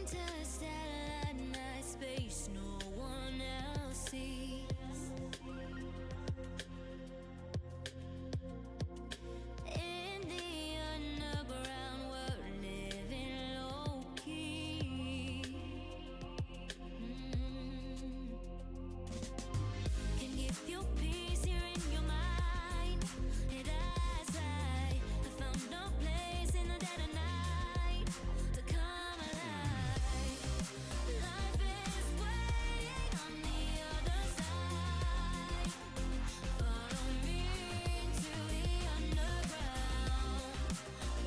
Interstellar night space, no one else sees. In the underground, we're living low key. Can give you peace here in your mind. And as I found no place in the dead of night to come alive. Life is waiting on the other side. Follow me into the underground.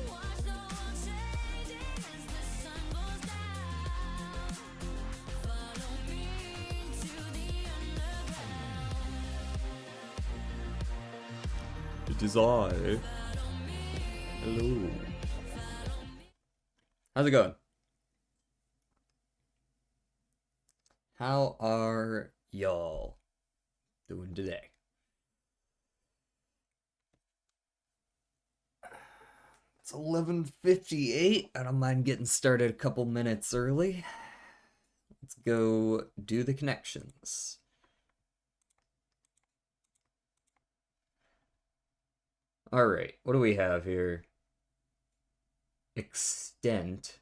Watch the world changing as the sun goes down. Follow me into the underground. It is I. Hello. How's it going? How are y'all doing today? It's 11:58. I don't mind getting started a couple minutes early. Let's go do the connections. All right, what do we have here? Extent.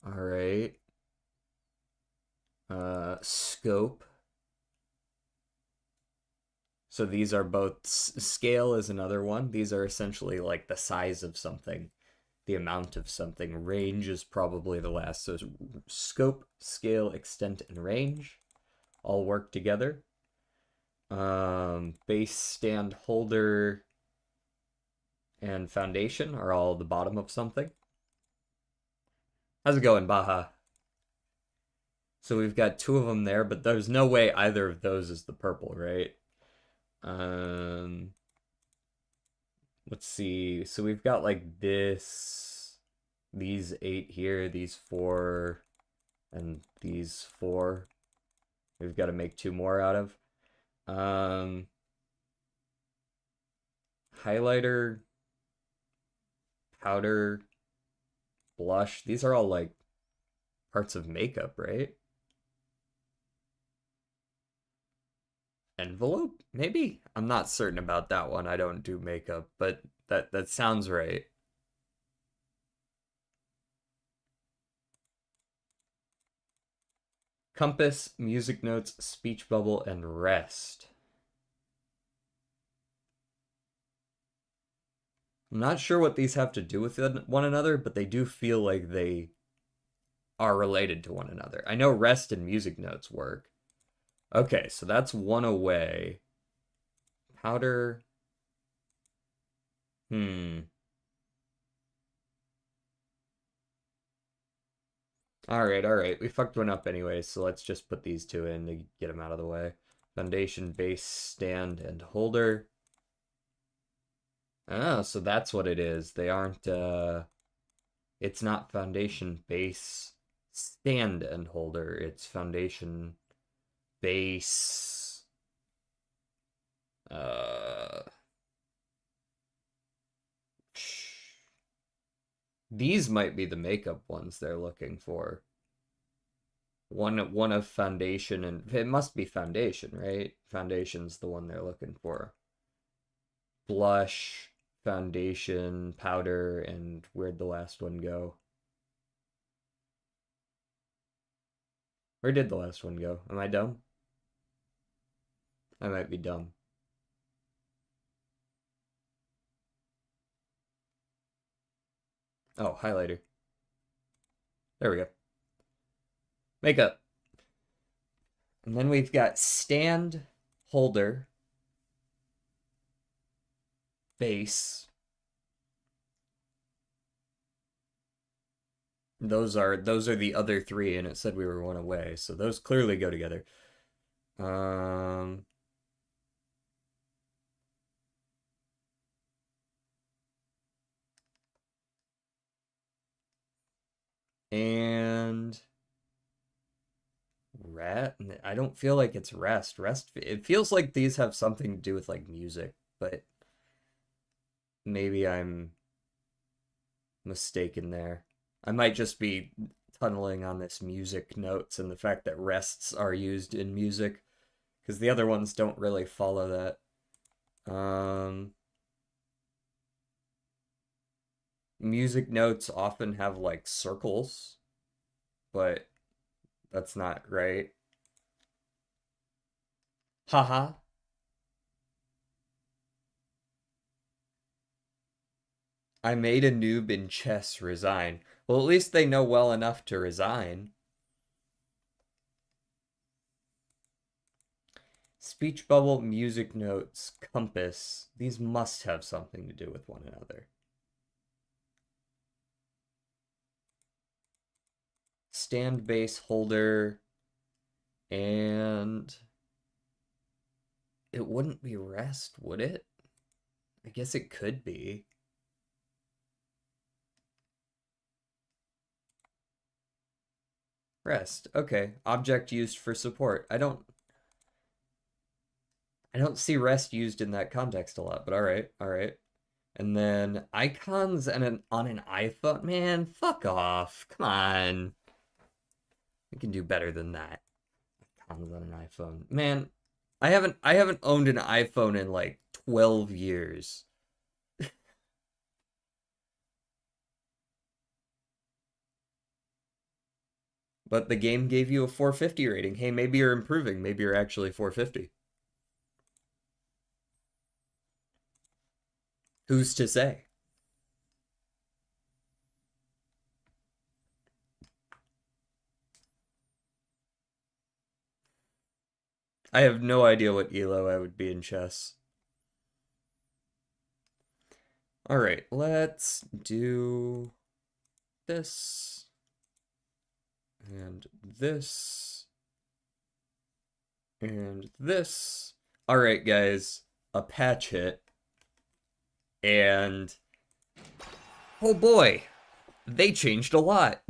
All right. Scope. So these are both, scale is another one. These are essentially like the size of something, the amount of something. Range is probably the last. So scope, scale, extent, and range all work together. Base, stand, holder, and foundation are all the bottom of something. How's it going, Baja? So we've got two of them there, but there's no way either of those is the purple, right? Let's see. So we've got like this, these 8 here, these 4, and these 4. We've got to make 2 more out of. Highlighter, powder, blush. These are all like parts of makeup, right? Envelope, maybe? I'm not certain about that one. I don't do makeup, but that sounds right. Compass, music notes, speech bubble, and rest. I'm not sure what these have to do with one another, but they do feel like they are related to one another. I know rest and music notes work. Okay, so that's one away. Powder. Alright. We fucked one up anyway, so let's just put these 2 in to get them out of the way. Foundation, base, stand, and holder. Oh, so that's what it is. They aren't, it's not foundation, base, stand, and holder. It's foundation, base, these might be the makeup ones they're looking for. One of foundation, and it must be foundation, right? Foundation's the one they're looking for. Blush, foundation, powder, and where'd the last one go? Where did the last one go? Am I dumb? I might be dumb. Oh, highlighter. There we go. Makeup. And then we've got stand, holder, base. Those are the other 3, and it said we were 1 away, so those clearly go together. And I don't feel like it's rest. It feels like these have something to do with like music, but maybe I'm mistaken there. I might just be tunneling on this music notes and the fact that rests are used in music, because the other ones don't really follow that. Music notes often have like circles, but that's not right. Haha. I made a noob in chess resign. Well, at least they know well enough to resign. Speech bubble, music notes, compass. These must have something to do with one another. Stand base holder, and it wouldn't be rest, would it? I guess it could be. Rest. Okay. Object used for support. I don't see rest used in that context a lot, but all right. All right. And then icons and on an iPhone. Man, fuck off. Come on. We can do better than that. Icons on an iPhone. Man, I haven't owned an iPhone in like 12 years. But the game gave you a 450 rating. Hey, maybe you're improving. Maybe you're actually 450. Who's to say? I have no idea what elo I would be in chess. All right, let's do this and this and this. All right, guys, a patch hit, and oh boy, they changed a lot.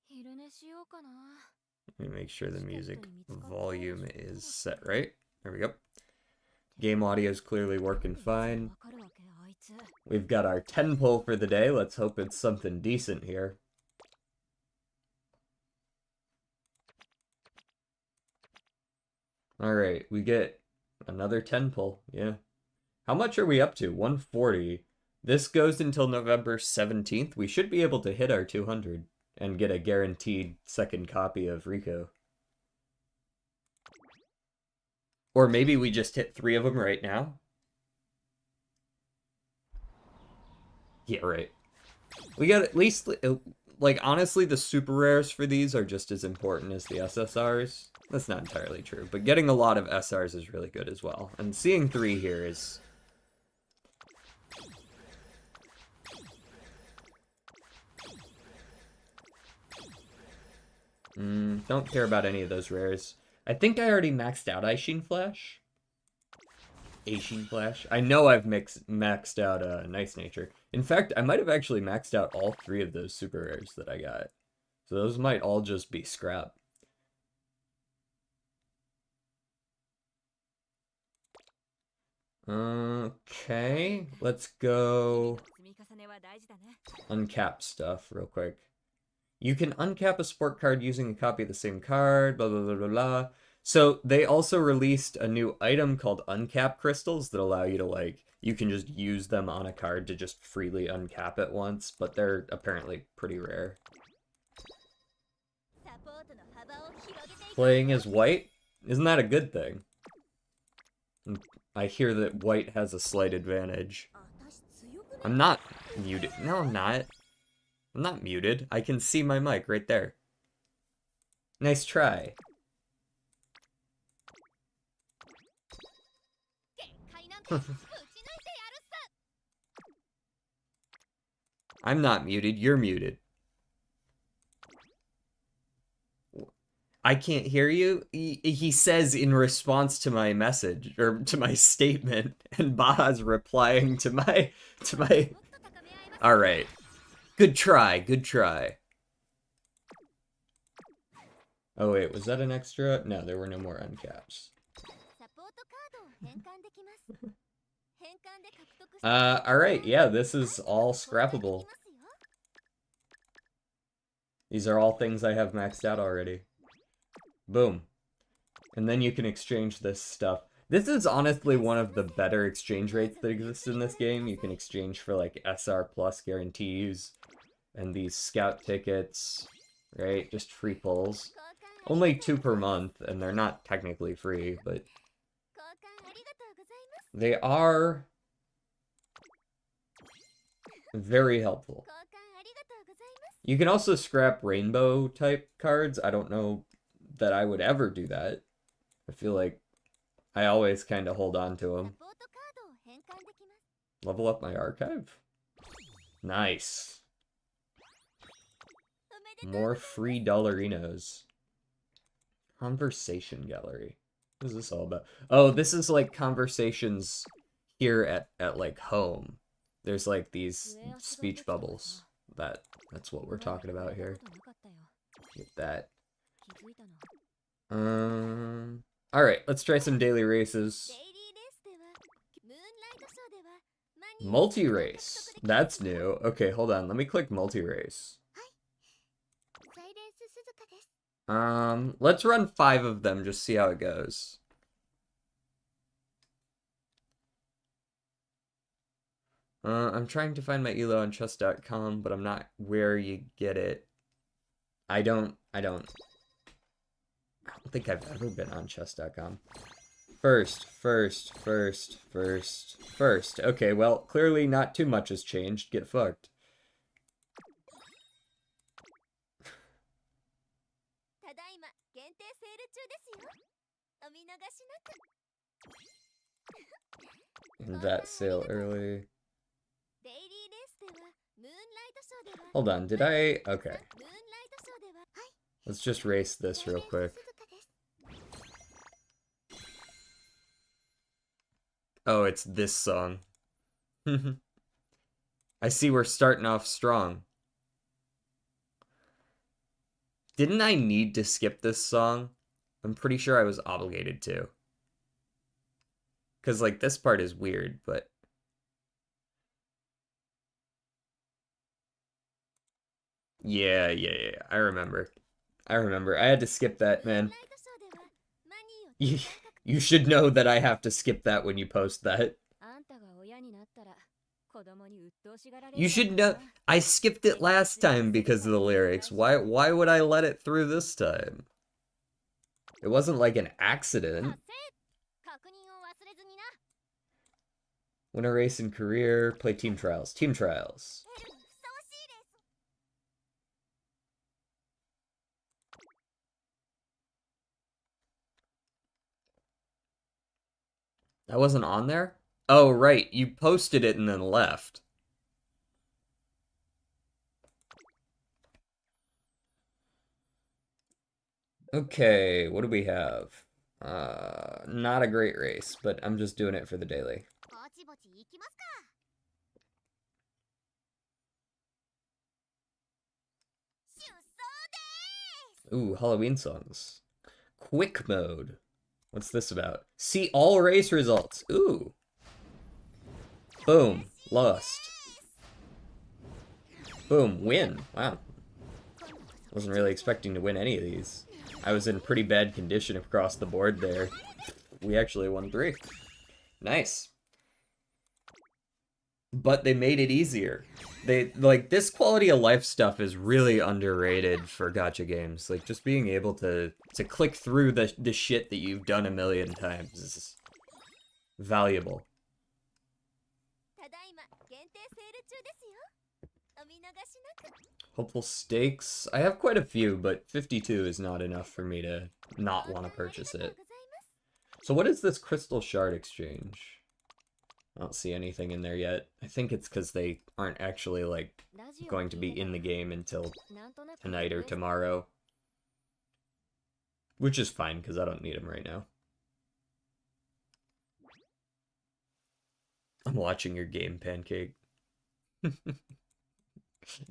昼寝しようかな。 Let me make sure the music volume is set right. There we go. Game audio is clearly working fine. We've got our 10 pull for the day. Let's hope it's something decent here. All right, we get another 10 pull. Yeah. How much are we up to? 140. This goes until November 17th. We should be able to hit our 200 and get a guaranteed second copy of Rico. Or maybe we just hit 3 of them right now. Yeah, right. We got at least, like, honestly, the super rares for these are just as important as the SSRs. That's not entirely true, but getting a lot of SRs is really good as well. And seeing 3 here is... don't care about any of those rares. I think I already maxed out Aishin Flash. Aishin Flash. I know I've maxed out Nice Nature. In fact, I might have actually maxed out all 3 of those super rares that I got. So those might all just be scrap. Okay, let's go uncap stuff real quick. You can uncap a sport card using a copy of the same card, blah, blah, blah, blah, blah. So they also released a new item called uncap crystals that allow you to, like, you can just use them on a card to just freely uncap it once, but they're apparently pretty rare. Playing as white? Isn't that a good thing? I hear that white has a slight advantage. I'm not muted. No, I'm not. I'm not muted. I can see my mic right there. Nice try. I'm not muted. You're muted. I can't hear you. He says in response to my message or to my statement, and Baha's replying to my All right. Good try. Good try. Oh wait, was that an extra? No, there were no more uncaps. Alright, yeah, this is all scrappable. These are all things I have maxed out already. Boom. And then you can exchange this stuff. This is honestly one of the better exchange rates that exist in this game. You can exchange for like SR plus guarantees and these scout tickets, right? Just free pulls. Only 2 per month, and they're not technically free, but they are very helpful. You can also scrap rainbow type cards. I don't know that I would ever do that. I feel like I always kind of hold on to them. Level up my archive? Nice. More free dollarinos. Conversation gallery. What is this all about? Oh, this is like conversations here at like home. There's like these speech bubbles. That's what we're talking about here. Get that. Alright, let's try some daily races. Multi-race. That's new. Okay, hold on. Let me click multi-race. Let's run 5 of them, just see how it goes. I'm trying to find my elo on chess.com, but I'm not where you get it. I don't think I've ever been on chess.com. First. Okay, well, clearly not too much has changed. Get fucked. And that sale early. Hold on, did I? Okay. Let's just race this real quick. Oh, it's this song. I see we're starting off strong. Didn't I need to skip this song? I'm pretty sure I was obligated to. Because, like, this part is weird, but... Yeah, I remember. I had to skip that, man. You should know that I have to skip that when you post that. You should know. I skipped it last time because of the lyrics. Why would I let it through this time? It wasn't like an accident. Win a race in career, play team trials. Team trials. That wasn't on there? Oh, right. You posted it and then left. Okay, what do we have? Not a great race, but I'm just doing it for the daily. Ooh, Halloween songs. Quick mode. What's this about? See all race results. Ooh. Boom. Lost. Boom. Win. Wow. Wasn't really expecting to win any of these. I was in pretty bad condition across the board there. We actually won 3. Nice. But they made it easier. They, like, this quality of life stuff is really underrated for gacha games. Like, just being able to click through the shit that you've done a million times is valuable. Hopeful stakes. I have quite a few, but 52 is not enough for me to not want to purchase it. So what is this crystal shard exchange? I don't see anything in there yet. I think it's because they aren't actually, like, going to be in the game until tonight or tomorrow. Which is fine, because I don't need them right now. I'm watching your game, Pancake.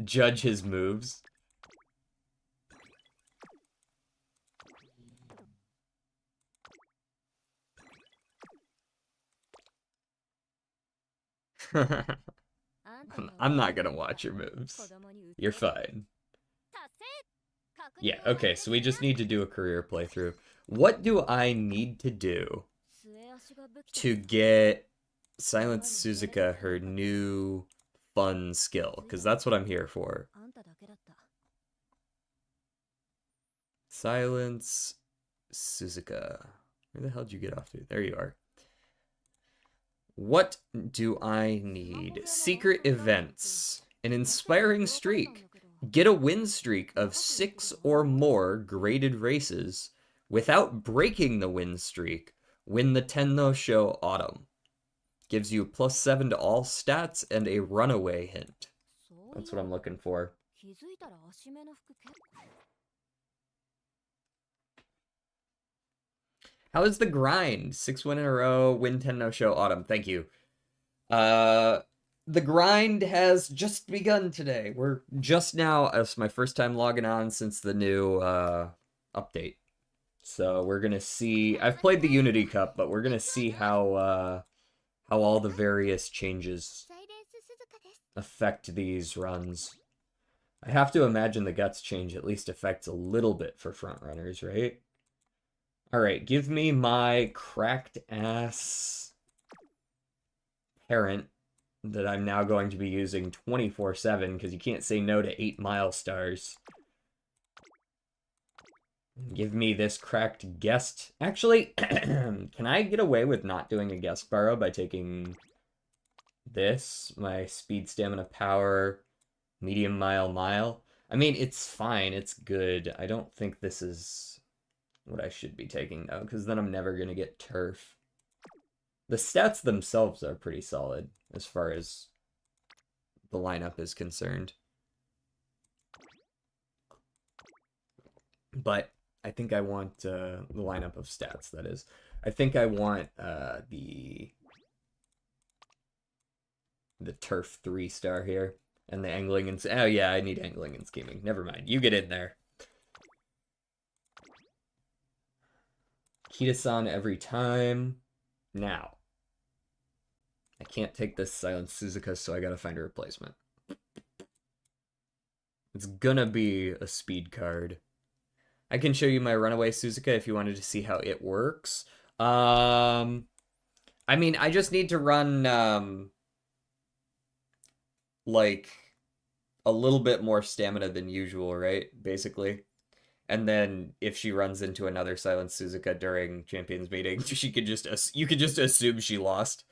Judge his moves. I'm not gonna watch your moves. You're fine. Yeah, okay, so we just need to do a career playthrough. What do I need to do to get Silent Suzuka her new fun skill? Because that's what I'm here for. Silence Suzuka. Where the hell did you get off to? There you are. What do I need? Secret events. An inspiring streak. Get a win streak of 6 or more graded races without breaking the win streak. Win the Tenno Show Autumn. Gives you +7 to all stats and a runaway hint. That's what I'm looking for. How is the grind? 6 win in a row, win 10 no show autumn. Thank you. The grind has just begun today. We're just now, it's my first time logging on since the new update. So we're gonna see. I've played the Unity Cup, but we're gonna see how all the various changes affect these runs. I have to imagine the guts change at least affects a little bit for front runners, right? Alright, give me my cracked ass parent that I'm now going to be using 24/7 because you can't say no to 8 mile stars. Give me this cracked guest. Actually, can I get away with not doing a guest borrow by taking this? My speed, stamina, power, medium mile. I mean, it's fine. It's good. I don't think this is what I should be taking, though, because then I'm never going to get turf. The stats themselves are pretty solid as far as the lineup is concerned. But I think I want the lineup of stats, that is. I think I want the turf 3-star here. And the angling and... Oh, yeah, I need angling and scheming. Never mind. You get in there. Kita-san every time. Now. I can't take this Silent Suzuka, so I gotta find a replacement. It's gonna be a speed card. I can show you my Runaway Suzuka if you wanted to see how it works. I mean, I just need to run, like, a little bit more stamina than usual, right? Basically. And then if she runs into another Silent Suzuka during Champions meeting, she could just you could just assume she lost.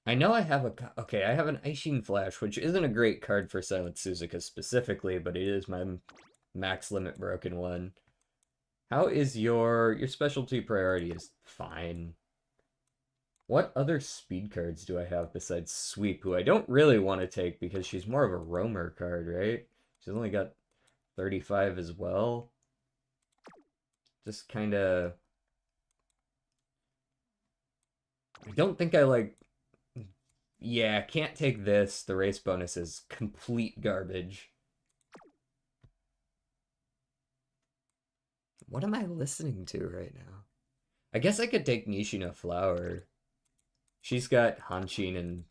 I know I have okay, I have an Aishin Flash, which isn't a great card for Silent Suzuka specifically, but it is my max limit broken one. How is your specialty priority is fine. What other speed cards do I have besides Sweep, who I don't really want to take because she's more of a roamer card, right? She's only got 35 as well. Just kind of... I don't think I like... Yeah, can't take this. The race bonus is complete garbage. What am I listening to right now? I guess I could take Nishino Flower. She's got Hanshin and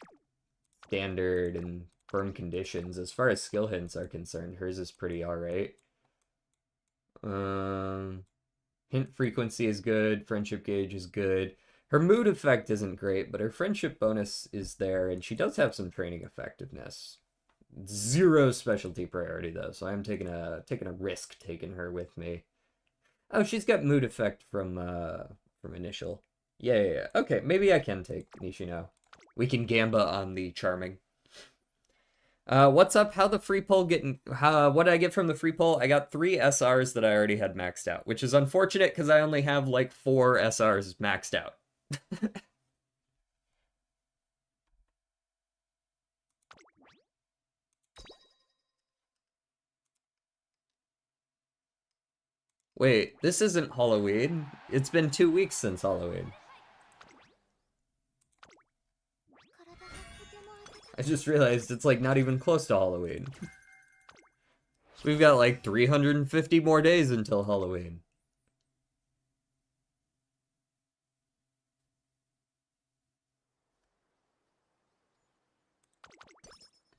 Standard and Firm Conditions. As far as skill hints are concerned, hers is pretty alright. Hint frequency is good. Friendship gauge is good. Her mood effect isn't great, but her friendship bonus is there, and she does have some training effectiveness. 0 specialty priority, though, so I'm taking a risk taking her with me. Oh, she's got mood effect from initial. Yeah. Okay, maybe I can take Nishino. We can gamba on the charming. What's up? How the free poll getting... what did I get from the free poll? I got 3 SRs that I already had maxed out, which is unfortunate because I only have like 4 SRs maxed out. Wait, this isn't Halloween. It's been 2 weeks since Halloween. I just realized it's like not even close to Halloween. We've got like 350 more days until Halloween.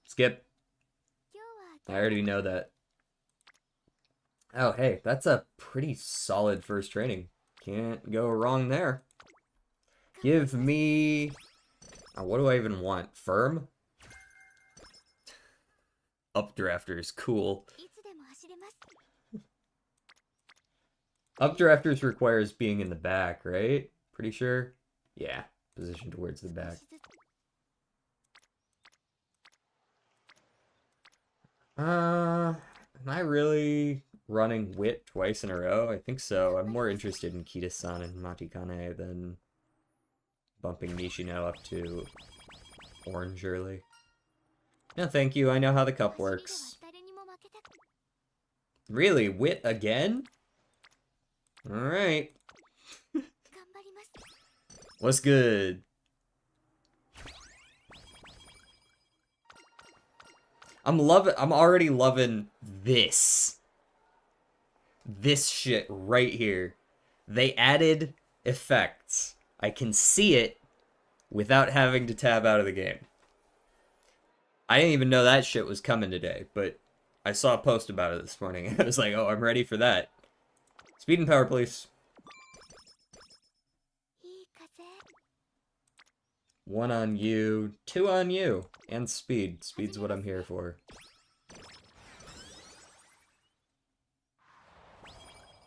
Skip. I already know that. Oh, hey, that's a pretty solid first training. Can't go wrong there. Give me... what do I even want? Firm? Updrafters, cool. Updrafters requires being in the back, right? Pretty sure? Yeah, position towards the back. Am I really running Wit twice in a row? I think so. I'm more interested in Kita-san and Matikane than bumping Nishino up to orange early. No, thank you. I know how the cup works. Really? Wit again? Alright. What's good? I'm already loving this. This shit right here. They added effects. I can see it without having to tab out of the game. I didn't even know that shit was coming today, but I saw a post about it this morning. I was like, oh, I'm ready for that. Speed and power, please. 1 on you, 2 on you, and speed. Speed's what I'm here for.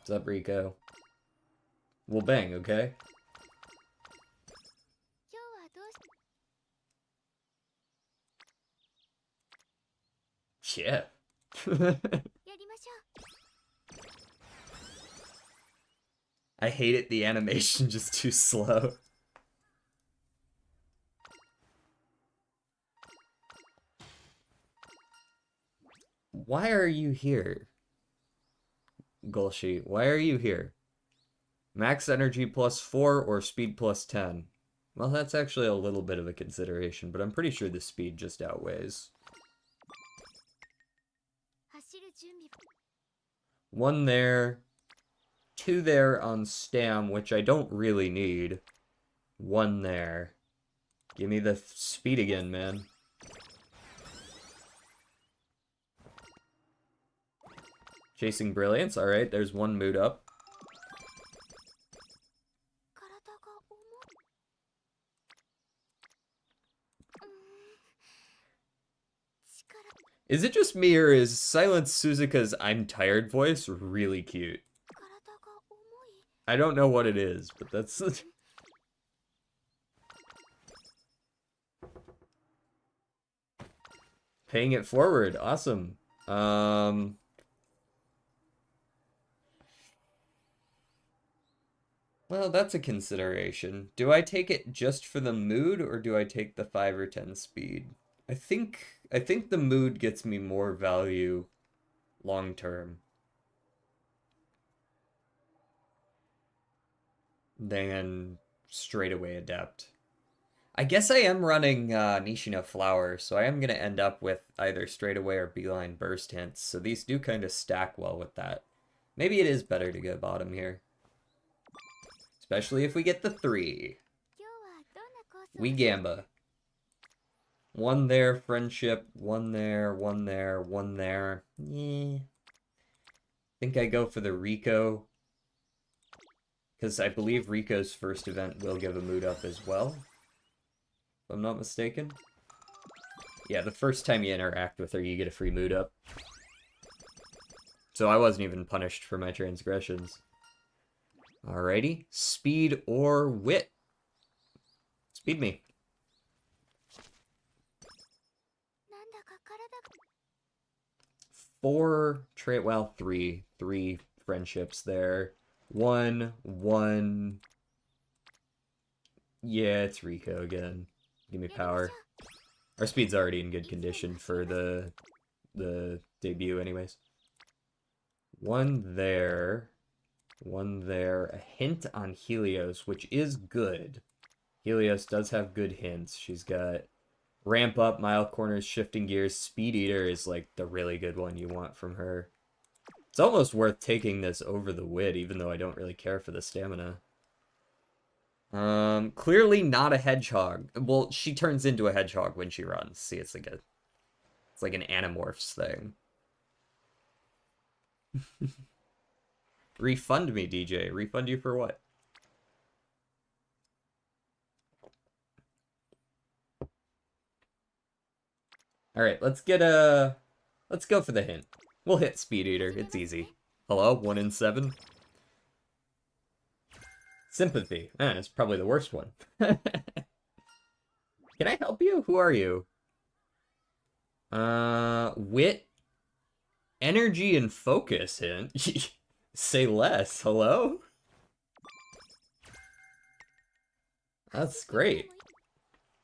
What's up, Rico? We'll bang, okay? Yeah. I hate it, the animation just too slow. Why are you here? Golshi, why are you here? Max energy +4 or speed +10? Well, that's actually a little bit of a consideration, but I'm pretty sure the speed just outweighs. 1 there, 2 there on Stam, which I don't really need. 1 there. Give me the speed again, man. Chasing Brilliance, alright, there's 1 mood up. Is it just me, or is Silent Suzuka's I'm tired voice really cute? I don't know what it is, but that's... Paying it forward, awesome. Well, that's a consideration. Do I take it just for the mood, or do I take the 5 or 10 speed? I think the mood gets me more value long term than straightaway adept. I guess I am running Nishino Flower, so I am going to end up with either straightaway or beeline burst hints, so these do kind of stack well with that. Maybe it is better to go bottom here. Especially if we get the 3. We gamba. 1 there, friendship. 1 there, 1 there, 1 there. Yeah. Think I go for the Rico. Because I believe Rico's first event will give a mood up as well. If I'm not mistaken. Yeah, the first time you interact with her, you get a free mood up. So I wasn't even punished for my transgressions. Alrighty. Speed or wit? Speed me. 4 trait, well, 3 friendships there. 1. Yeah, it's Rico again. Give me power. Our speed's already in good condition for the debut anyways. 1 there. 1 there. A hint on Helios, which is good. Helios does have good hints. She's got Ramp up, mile corners, shifting gears. Speed Eater is like the really good one you want from her. It's almost worth taking this over the wit, even though I don't really care for the stamina. Clearly not a hedgehog. Well, she turns into a hedgehog when she runs. See, it's like an Animorphs thing. Refund me, DJ. Refund you for what? Alright, let's go for the hint. We'll hit Speed Eater. It's easy. Hello? 1 in 7? Sympathy. It's probably the worst one. Can I help you? Who are you? Wit, energy, and focus hint. Say less. Hello? That's great.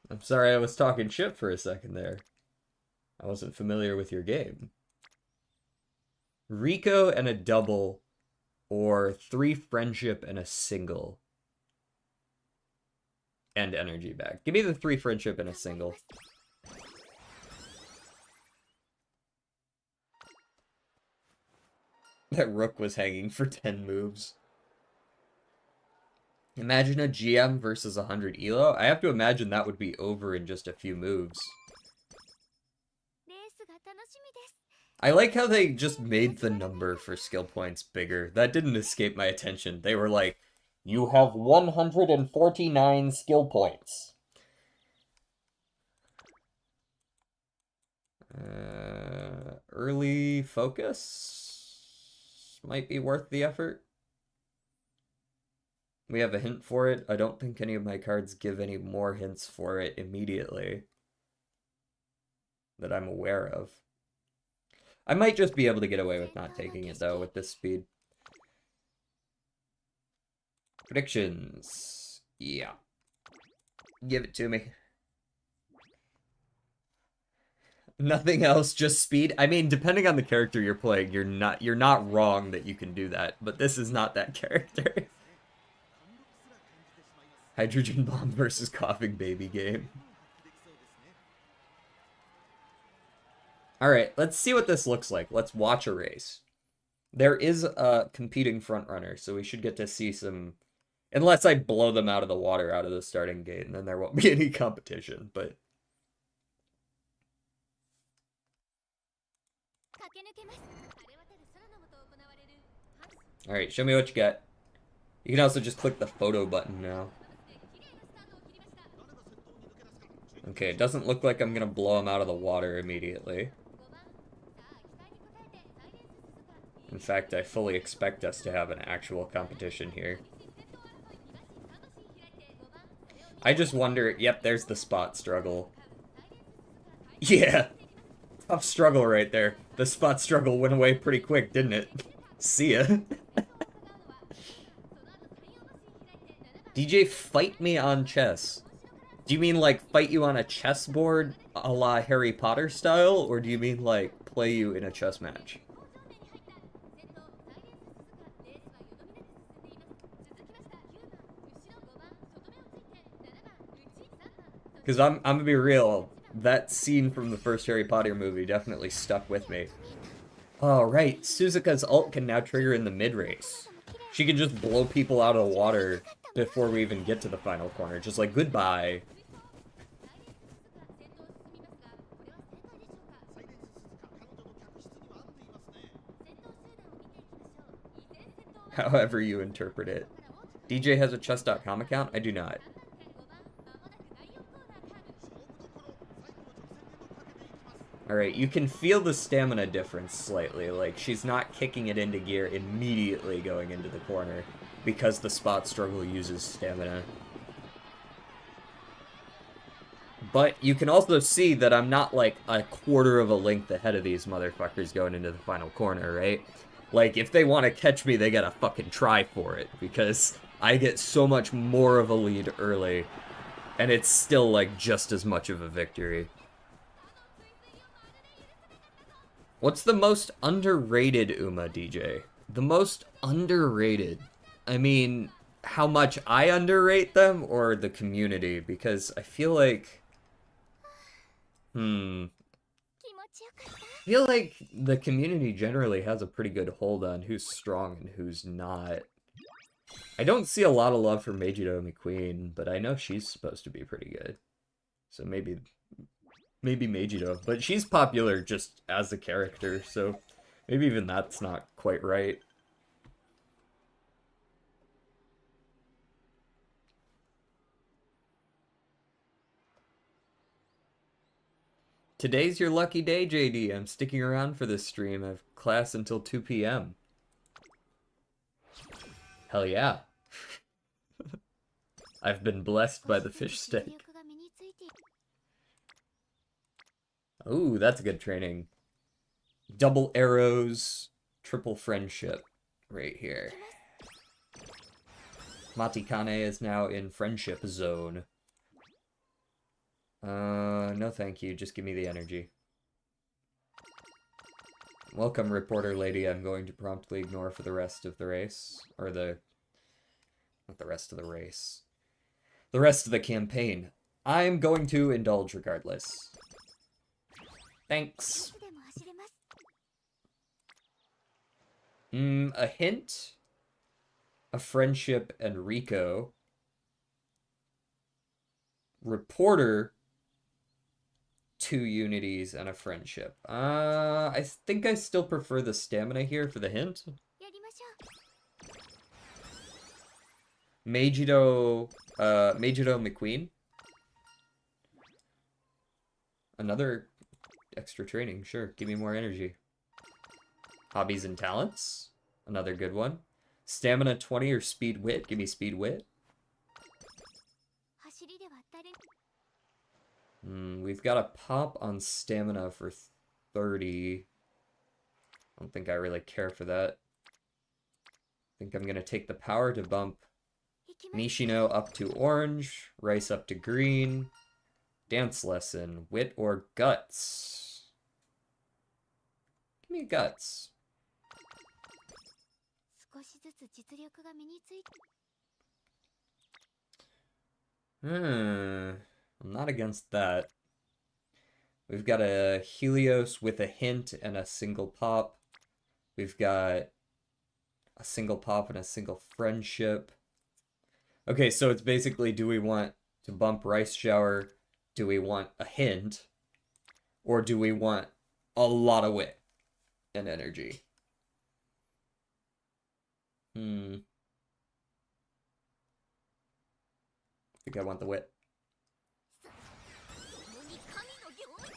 I'm sorry I was talking shit for a second there. I wasn't familiar with your game. Rico and a double, or 3 friendship and a single. And energy back. Give me the 3 friendship and a single. That rook was hanging for 10 moves. Imagine a GM versus 100 ELO. I have to imagine that would be over in just a few moves. I like how they just made the number for skill points bigger. That didn't escape my attention. They were like, you have 149 skill points. Early focus might be worth the effort. We have a hint for it. I don't think any of my cards give any more hints for it immediately that I'm aware of. I might just be able to get away with not taking it, though, with this speed. Predictions. Yeah. Give it to me. Nothing else, just speed. I mean, depending on the character you're playing, you're not wrong that you can do that, but this is not that character. Hydrogen bomb versus coughing baby game. Alright, let's see what this looks like. Let's watch a race. There is a competing frontrunner, so we should get to see some... Unless I blow them out of the water out of the starting gate, and then there won't be any competition, but... Alright, show me what you got. You can also just click the photo button now. Okay, it doesn't look like I'm gonna blow them out of the water immediately. In fact, I fully expect us to have an actual competition here. I just wonder... Yep, there's the spot struggle. Yeah! Tough struggle right there. The spot struggle went away pretty quick, didn't it? See ya. DJ, fight me on chess. Do you mean, like, fight you on a chessboard a la Harry Potter style? Or do you mean, like, play you in a chess match? Because I'm gonna be real, that scene from the first Harry Potter movie definitely stuck with me. Oh, right, Suzuka's ult can now trigger in the mid-race. She can just blow people out of the water before we even get to the final corner. Just like, goodbye. However you interpret it. DJ has a chess.com account? I do not. Alright, you can feel the stamina difference slightly. Like, she's not kicking it into gear immediately going into the corner because the spot struggle uses stamina. But you can also see that I'm not, like, a quarter of a length ahead of these motherfuckers going into the final corner, right? Like, if they want to catch me, they gotta fucking try for it, because I get so much more of a lead early, and it's still, like, just as much of a victory. What's the most underrated Uma, DJ? The most underrated. I mean, how much I underrate them, or the community? Because I feel like... Hmm. 気持ちよかった。I feel like the community generally has a pretty good hold on who's strong and who's not. I don't see a lot of love for Meijiro McQueen, but I know she's supposed to be pretty good. So maybe Meijiro, but she's popular just as a character, so maybe even that's not quite right. Today's your lucky day, JD. I'm sticking around for this stream. I have class until 2 p.m. Hell yeah. I've been blessed by the fish steak. Ooh, that's good training. Double arrows, triple friendship right here. Matikane is now in friendship zone. No thank you. Just give me the energy. Welcome, reporter lady. I'm going to promptly ignore for the rest of the race. Or not the rest of the race. The rest of the campaign. I'm going to indulge regardless. Thanks. A hint, a friendship, and Rico. Reporter, 2 unities, and a friendship. I think I still prefer the stamina here for the hint. Meijiro McQueen. Another extra training, sure. Give me more energy. Hobbies and talents. Another good one. Stamina 20 or speed wit. Give me speed wit. We've got a pop on stamina for 30. I don't think I really care for that. I think I'm going to take the power to bump Nishino up to orange, Rice up to green, dance lesson, wit or guts. Give me guts. I'm not against that. We've got a Helios with a hint and a single pop. We've got a single pop and a single friendship. Okay, so it's basically, do we want to bump Rice Shower? Do we want a hint? Or do we want a lot of wit and energy? I think I want the wit.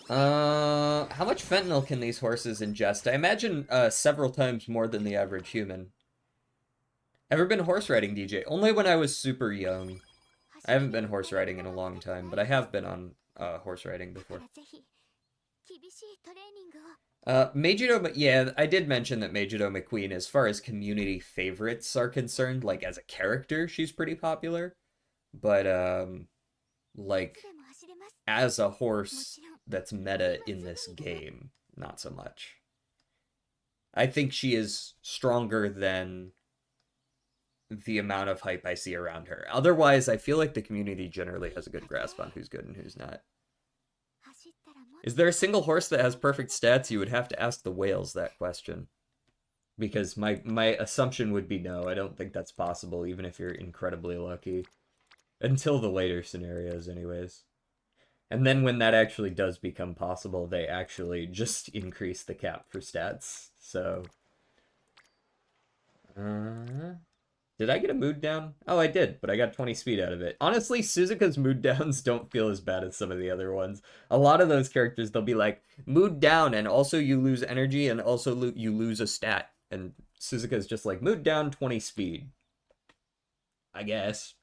How much fentanyl can these horses ingest? I imagine several times more than the average human. Ever been horse riding, DJ? Only when I was super young. I haven't been horse riding in a long time, but I have been on horse riding before. Meijiro, yeah, I did mention that Meijiro McQueen, as far as community favorites are concerned, like as a character, she's pretty popular. But, like, as a horse that's meta in this game, not so much. I think she is stronger than the amount of hype I see around her. Otherwise, I feel like the community generally has a good grasp on who's good and who's not. Is there a single horse that has perfect stats? You would have to ask the whales that question. Because my assumption would be no, I don't think that's possible, even if you're incredibly lucky. Until the later scenarios, anyways. And then when that actually does become possible, they actually just increase the cap for stats. So... did I get a mood down? Oh, I did, but I got 20 speed out of it. Honestly, Suzuka's mood downs don't feel as bad as some of the other ones. A lot of those characters, they'll be like, mood down, and also you lose energy, and also you lose a stat. And Suzuka's just like, mood down, 20 speed. I guess.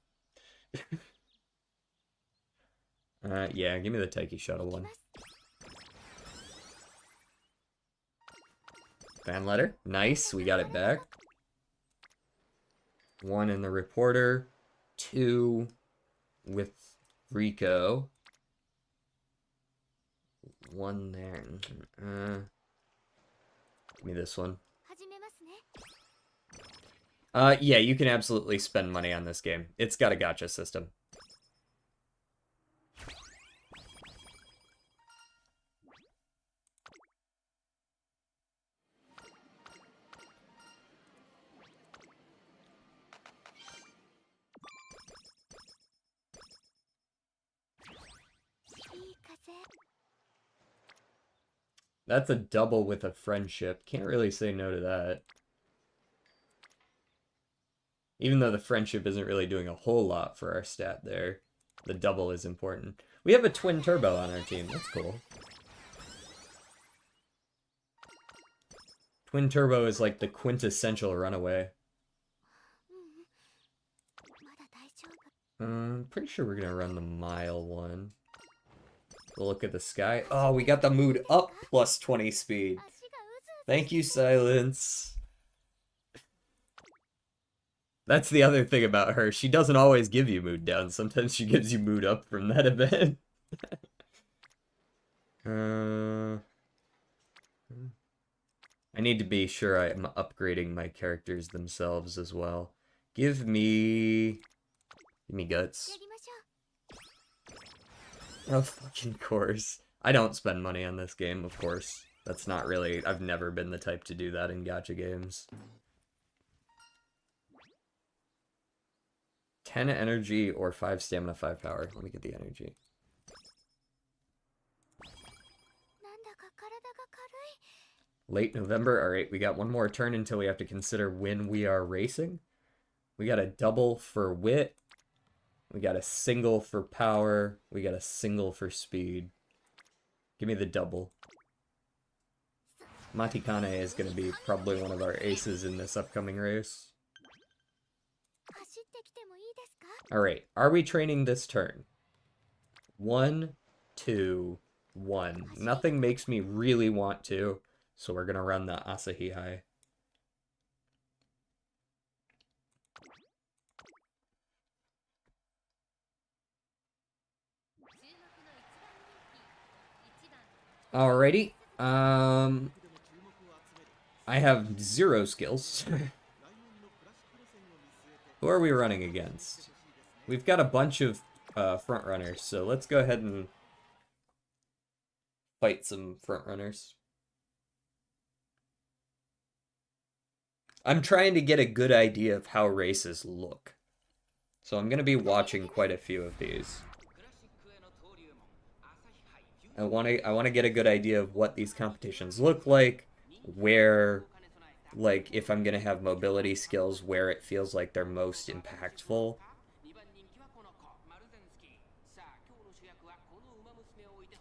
Yeah, give me the Taiki Shuttle one. Fan letter. Nice, we got it back. 1 in the reporter, 2 with Rico, 1 there. Give me this one. Yeah, you can absolutely spend money on this game. It's got a gacha system. That's a double with a friendship. Can't really say no to that. Even though the friendship isn't really doing a whole lot for our stat there, the double is important. We have a twin turbo on our team. That's cool. Twin turbo is like the quintessential runaway. Pretty sure we're gonna run the mile one. We'll look at the sky. Oh, we got the mood up plus 20 speed. Thank you, Silence. That's the other thing about her. She doesn't always give you mood down. Sometimes she gives you mood up from that event. I need to be sure I'm upgrading my characters themselves as well. Give me guts. Of fucking course. I don't spend money on this game, of course. That's not really... I've never been the type to do that in gacha games. 10 energy or 5 stamina, 5 power. Let me get the energy. Late November. Alright, we got one more turn until we have to consider when we are racing. We got a double for wit. We got a single for power. We got a single for speed. Give me the double. Matikane is going to be probably one of our aces in this upcoming race. Alright, are we training this turn? 1, 2, 1. Nothing makes me really want to, so we're going to run the Asahi High. Alrighty. I have 0 skills. Who are we running against? We've got a bunch of front runners, so let's go ahead and fight some front runners. I'm trying to get a good idea of how races look. So I'm going to be watching quite a few of these. I want to get a good idea of what these competitions look like, where, like, if I'm going to have mobility skills, where it feels like they're most impactful.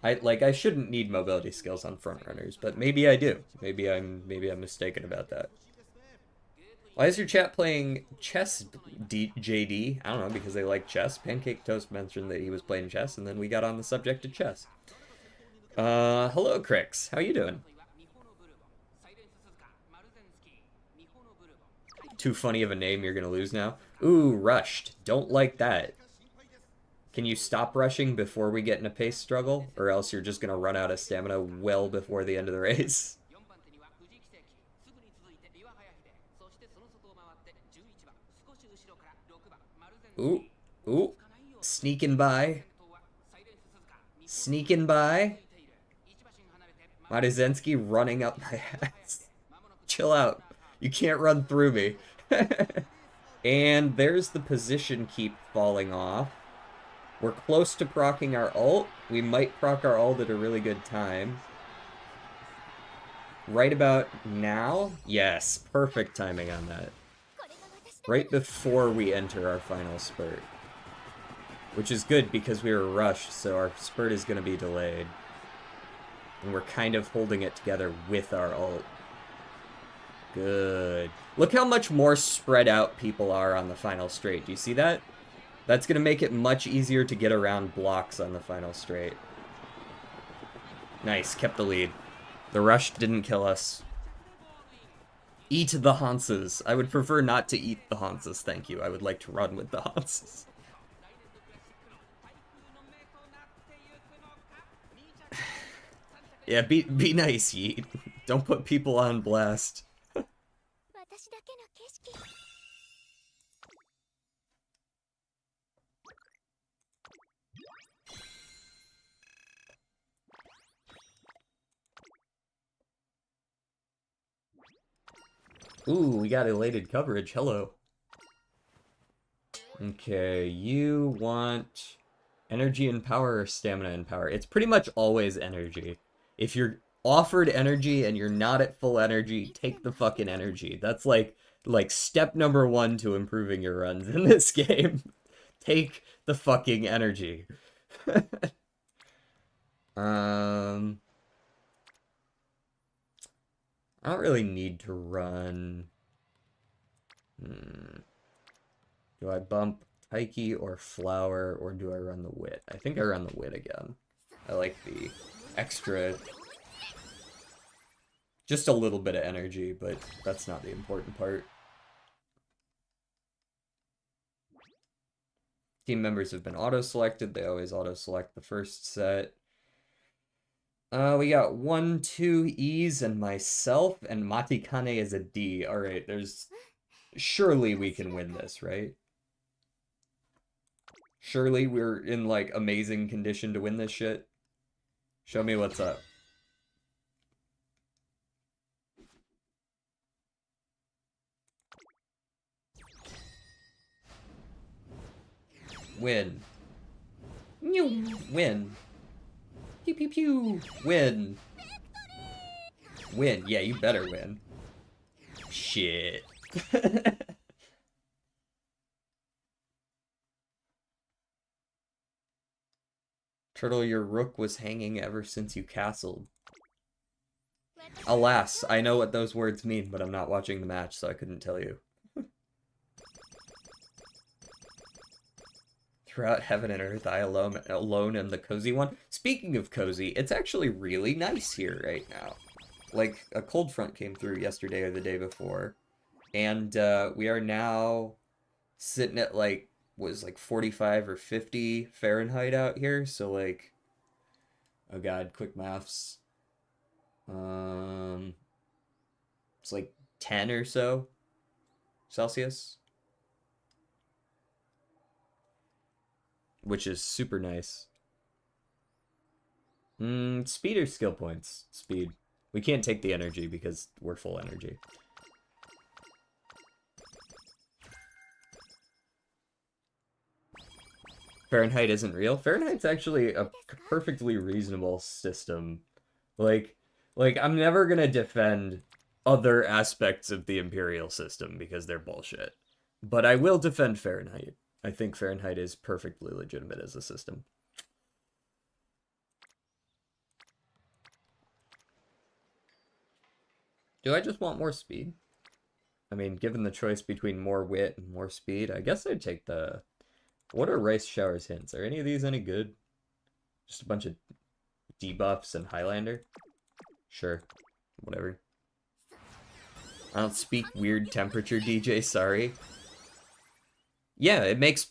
I shouldn't need mobility skills on front runners, but maybe I do. Maybe I'm mistaken about that. Why is your chat playing chess, JD? I don't know, because they like chess. Pancake Toast mentioned that he was playing chess, and then we got on the subject of chess. Hello, Crix. How you doing? Too funny of a name, you're gonna lose now. Ooh, rushed. Don't like that. Can you stop rushing before we get in a pace struggle? Or else you're just gonna run out of stamina well before the end of the race. Ooh, ooh. Sneaking by. Sneaking by. Madizensky running up my ass. Chill out. You can't run through me. And there's the position keep falling off. We're close to proccing our ult. We might proc our ult at a really good time. Right about now? Yes, perfect timing on that. Right before we enter our final spurt. Which is good because we were rushed, so our spurt is going to be delayed. And we're kind of holding it together with our ult. Good. Look how much more spread out people are on the final straight. Do you see that? That's going to make it much easier to get around blocks on the final straight. Nice, kept the lead. The rush didn't kill us. Eat the Hanses. I would prefer not to eat the Hanses, thank you. I would like to run with the Hanses. Yeah, be nice, Yeet. Don't put people on blast. Ooh, we got elated coverage. Hello. Okay, you want energy and power or stamina and power? It's pretty much always energy. If you're offered energy and you're not at full energy, take the fucking energy. That's like step number one to improving your runs in this game. Take the fucking energy. I don't really need to run. Do I bump Taiki or Flower, or do I run the Wit? I think I run the Wit again. I like the extra... Just a little bit of energy, but that's not the important part. Team members have been auto-selected. They always auto-select the first set. We got 1, 2 E's and myself, and Matikane is a D. Alright, there's... Surely we can win this, right? Surely we're in, like, amazing condition to win this shit. Show me what's up. Win. Win. Pew pew pew. Win. Win. Yeah, you better win. Shit. Turtle, your rook was hanging ever since you castled. Alas, I know what those words mean, but I'm not watching the match, so I couldn't tell you. Throughout heaven and earth, I alone am the cozy one. Speaking of cozy, it's actually really nice here right now. Like, a cold front came through yesterday or the day before, and we are now sitting at, like, was like 45 or 50 Fahrenheit out here, so like, oh god, quick maths. It's like 10 or so Celsius, which is super nice. Speed or skill points? Speed. We can't take the energy because we're full energy. Fahrenheit isn't real. Fahrenheit's actually a perfectly reasonable system. Like I'm never gonna defend other aspects of the imperial system because they're bullshit. But I will defend Fahrenheit. I think Fahrenheit is perfectly legitimate as a system. Do I just want more speed? I mean, given the choice between more wit and more speed, I guess I'd take the... What are Rice Shower's hints? Are any of these any good? Just a bunch of debuffs and Highlander? Sure. Whatever. I don't speak weird temperature, DJ, sorry. Yeah, it makes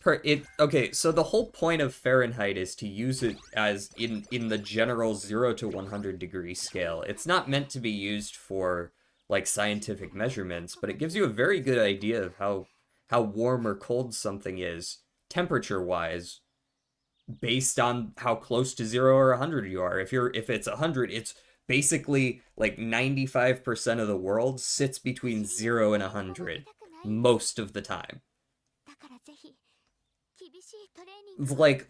okay, so the whole point of Fahrenheit is to use it as in the general 0 to 100 degree scale. It's not meant to be used for like scientific measurements, but it gives you a very good idea of how warm or cold something is temperature-wise based on how close to 0 or 100 you are. If it's 100, it's basically like 95% of the world sits between 0 and 100 most of the time. Like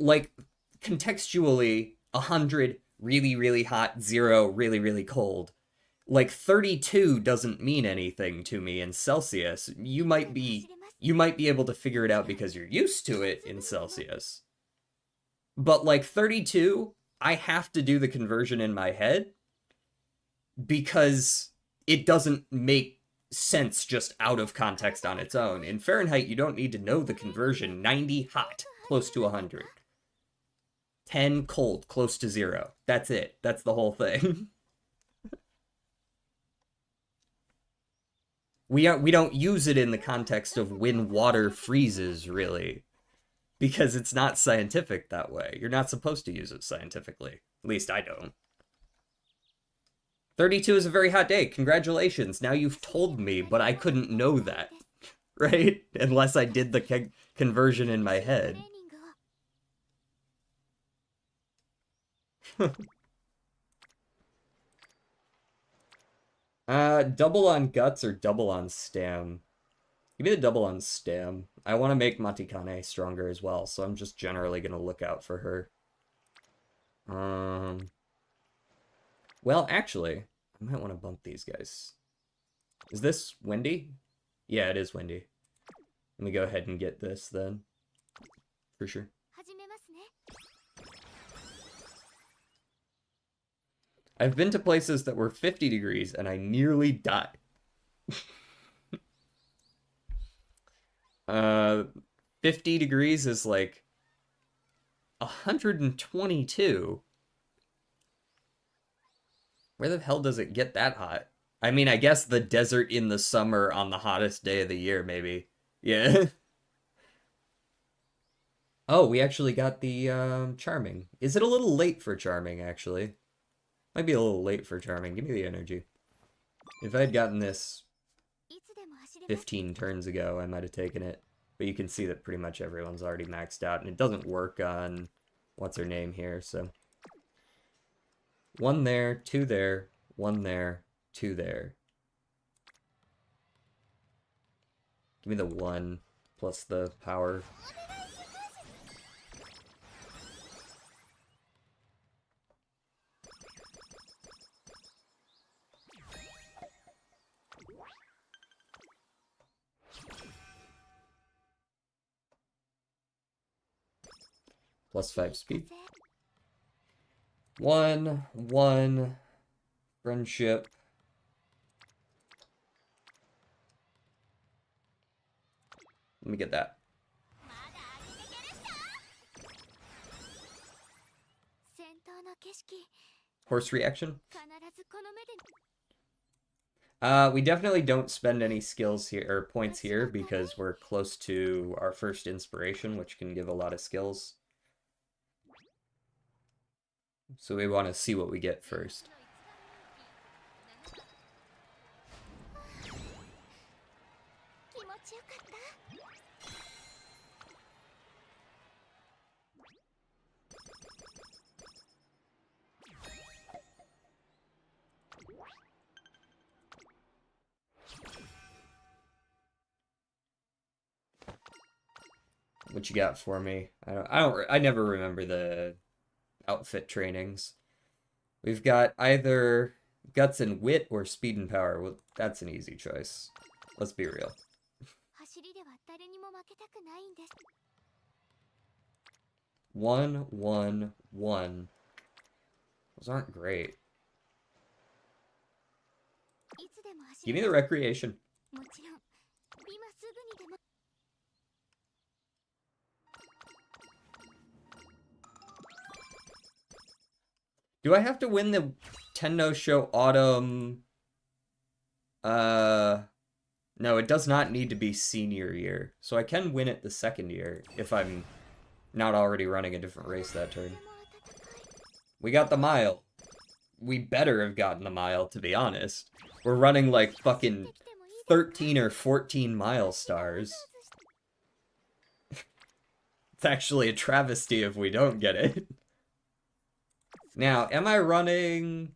contextually, 100 really, really hot, 0 really, really cold. Like 32 doesn't mean anything to me in Celsius. You might be able to figure it out because you're used to it in Celsius. But like 32, I have to do the conversion in my head because it doesn't make sense just out of context on its own. In Fahrenheit, you don't need to know the conversion. 90 hot, close to 100. 10 cold, close to 0. That's it. That's the whole thing. We don't use it in the context of when water freezes, really. Because it's not scientific that way. You're not supposed to use it scientifically. At least I don't. 32 is a very hot day. Congratulations. Now you've told me, but I couldn't know that. Right? Unless I did the conversion in my head. Double on guts or double on stam? Give me the double on stam. I want to make Matikane stronger as well, so I'm just generally going to look out for her. Well, actually, I might want to bump these guys. Is this windy? Yeah, it is windy. Let me go ahead and get this then. For sure. 始めますね。 I've been to places that were 50 degrees and I nearly died. 50 degrees is like 122. Where the hell does it get that hot? I mean, I guess the desert in the summer on the hottest day of the year, maybe. Yeah. Oh, we actually got the Charming. Is it a little late for Charming, actually? Might be a little late for Charming. Give me the energy. If I had gotten this いつでも走れます。 15 turns ago, I might have taken it. But you can see that pretty much everyone's already maxed out, and it doesn't work on what's her name here, so. One there, two there, one there, two there. Give me the one plus the power. Plus 5 speed. 1, friendship. Let me get that. 戦闘の景色、 Horse reaction. 必ずこの目で。 We definitely don't spend any skills here or points here because we're close to our first inspiration, which can give a lot of skills. So we want to see what we get first. 気持ちよかった。 What you got for me? I never remember the outfit trainings. We've got either guts and wit or speed and power. Well, that's an easy choice. Let's be real. 走りでは誰にも負けたくないんです。 1, 1, 1. Those aren't great. いつでも走 Give れ me ま the す。 recreation. もちろん、今すぐにでも。 Do I have to win the Tenno Show Autumn? No, it does not need to be senior year. So I can win it the second year if I'm not already running a different race that turn. We got the mile. We better have gotten the mile, to be honest. We're running like fucking 13 or 14 mile stars. It's actually a travesty if we don't get it. Now, am I running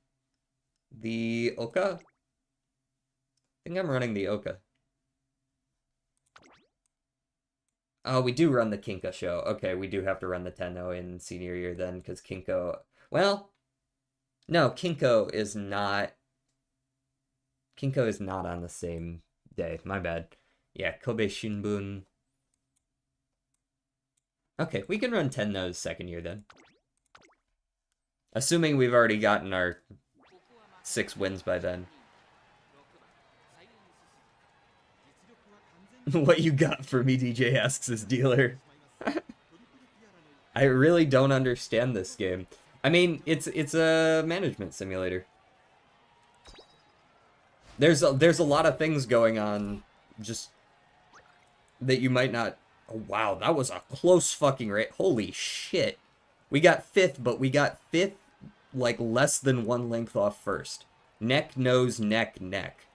the Oka? I think I'm running the Oka. Oh, we do run the Kinko show. Okay, we do have to run the Tenno in senior year then, because Kinko... Well, no, Kinko is not... Kinko is not on the same day. My bad. Yeah, Kobe Shinbun. Okay, we can run Tenno's second year then. Assuming we've already gotten our 6 wins by then. What you got for me, DJ asks his dealer. I really don't understand this game. I mean, it's a management simulator. There's a lot of things going on just that you might not... Oh, wow, that was a close fucking rate. Holy shit. We got 5th, but we got 5th like less than 1 length off first. Neck, nose, neck, neck.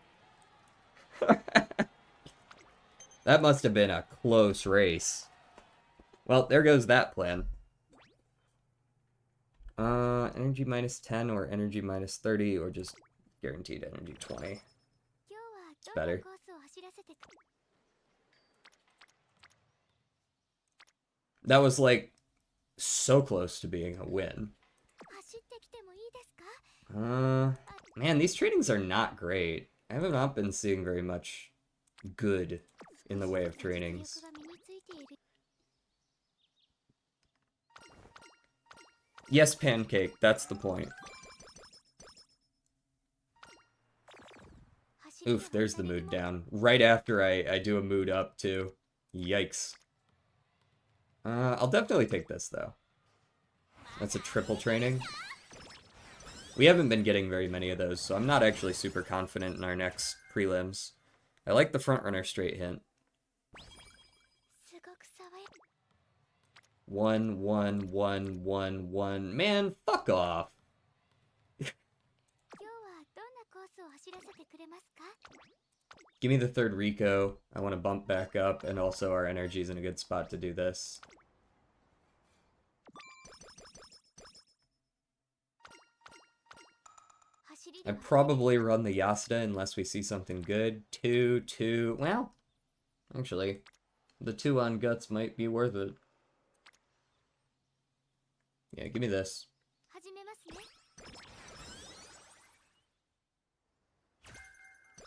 That must have been a close race. Well, there goes that plan. Energy minus 10 or energy minus 30 or just guaranteed energy 20. 今日は It's どんな better. コースを走らせて。 That was like so close to being a win. 走ってきてもいいですか？ Man, these trainings are not great. I have not been seeing very much good in the way of trainings. Yes, Pancake, that's the point. Oof, there's the mood down. Right after I do a mood up, too. Yikes. I'll definitely take this, though. That's a triple training. We haven't been getting very many of those, so I'm not actually super confident in our next prelims. I like the frontrunner straight hint. 1, 1, 1, 1, 1. Man, fuck off. Give me the third Rico. I want to bump back up, and also our energy's in a good spot to do this. I'd probably run the Yasuda unless we see something good. 2, 2. Well, actually, the 2 on Guts might be worth it. Yeah, give me this.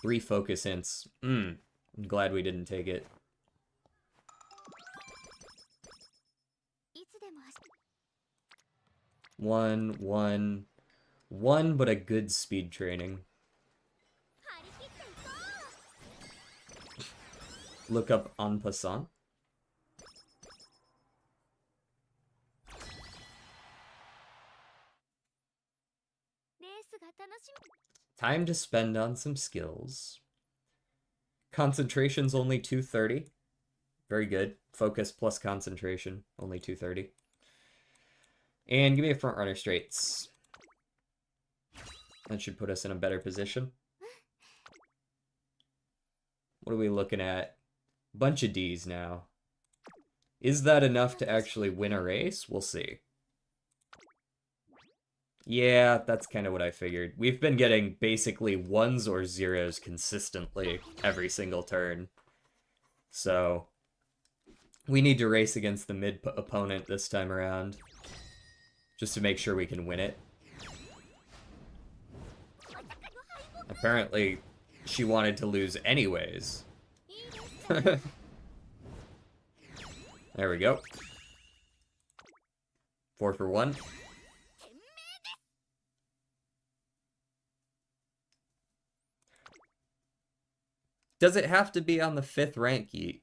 Refocus hints. I'm glad we didn't take it. One, one, one, but a good speed training. Look up en passant. Time to spend on some skills. Concentration's only 230. Very good. Focus plus concentration, only 230. And give me a front runner straights. That should put us in a better position. What are we looking at? Bunch of Ds now. Is that enough to actually win a race? We'll see. Yeah, that's kind of what I figured. We've been getting basically 1s or 0s consistently every single turn. So, we need to race against the mid opponent this time around. Just to make sure we can win it. Apparently, she wanted to lose anyways. There we go. 4 for 1. Does it have to be on the 5th rank, Yeet?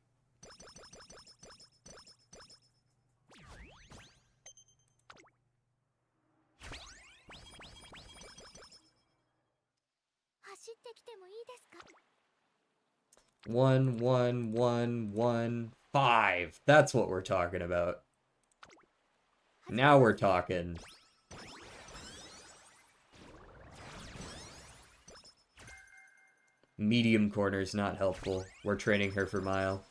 One, 1, 1, 1, 5. That's what we're talking about. Now we're talking. Medium corner's not helpful. We're training her for mile.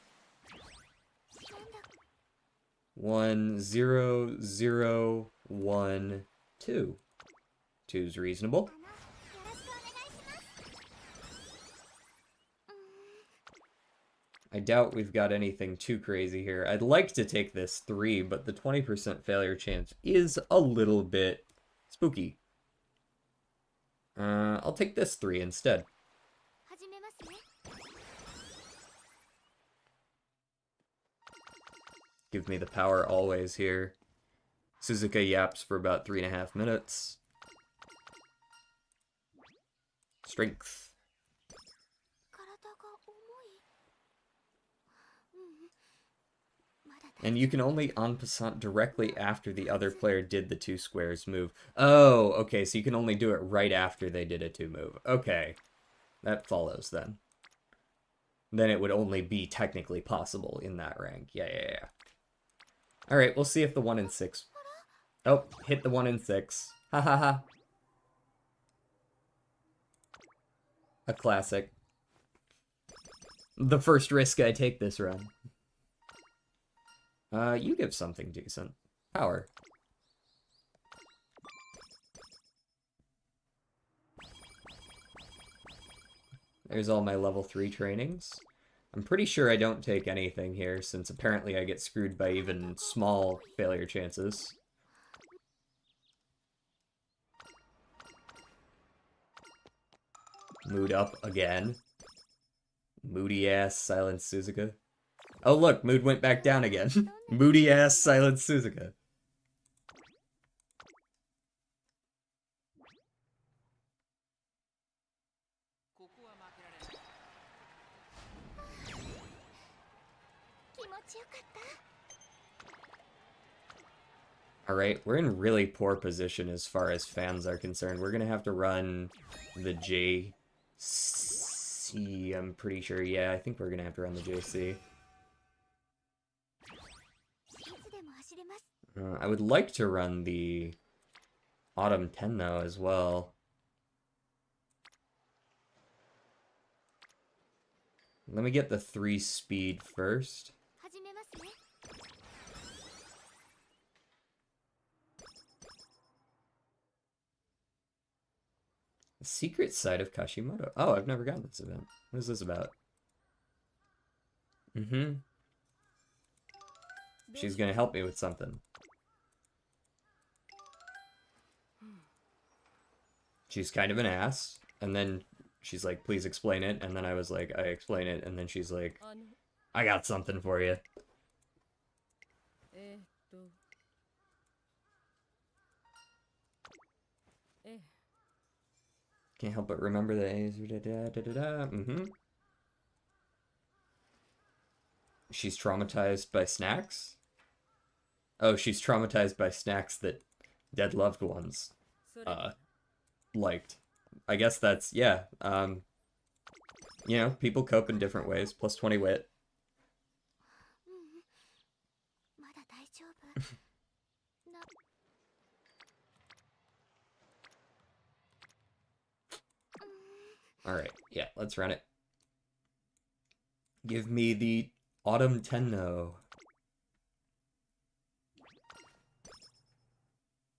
1, 0, 0, 1, 2. 2's reasonable. I doubt we've got anything too crazy here. I'd like to take this 3, but the 20% failure chance is a little bit spooky. I'll take this 3 instead. Give me the power always here. Suzuka yaps for about 3.5 minutes. Strength. And you can only en passant directly after the other player did the 2 squares move. Oh, okay, so you can only do it right after they did a 2 move. Okay, that follows then. Then it would only be technically possible in that rank. Yeah. Alright, we'll see if the 1 in 6... Oh, hit the 1 in 6. Ha ha ha. A classic. The first risk I take this run. You give something decent. Power. There's all my level 3 trainings. I'm pretty sure I don't take anything here, since apparently I get screwed by even small failure chances. Mood up again. Moody ass Silent Suzuka. Oh look, mood went back down again. Moody ass Silent Suzuka. Alright, we're in really poor position as far as fans are concerned. We're gonna have to run the JC, I'm pretty sure. Yeah, I think we're gonna have to run the JC. I would like to run the Autumn 10 though as well. Let me get the 3 speed first. The secret side of Kashimoto. Oh, I've never gotten this event. What is this about? She's gonna help me with something. She's kind of an ass, and then she's like, please explain it, and then I was like, I explain it, and then she's like, I got something for you. Can't help but remember the She's traumatized by snacks? Oh, she's traumatized by snacks that dead loved ones liked. I guess that's, yeah. You know, people cope in different ways. Plus 20 wit. Alright, yeah, let's run it. Give me the Autumn Tenno.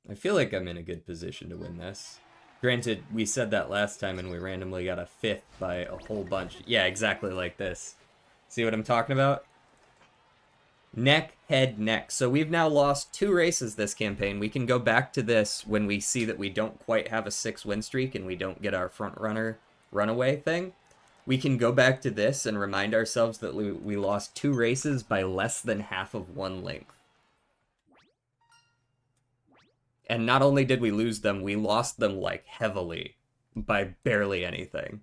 I feel like I'm in a good position to win this. Granted, we said that last time and we randomly got a 5th by a whole bunch. Yeah, exactly like this. See what I'm talking about? Neck, head, neck. So we've now lost 2 races this campaign. We can go back to this when we see that we don't quite have a 6 win streak and we don't get our front runner runaway thing. We can go back to this and remind ourselves that we lost 2 races by less than half of 1 length. And not only did we lose them, we lost them, like, heavily. By barely anything.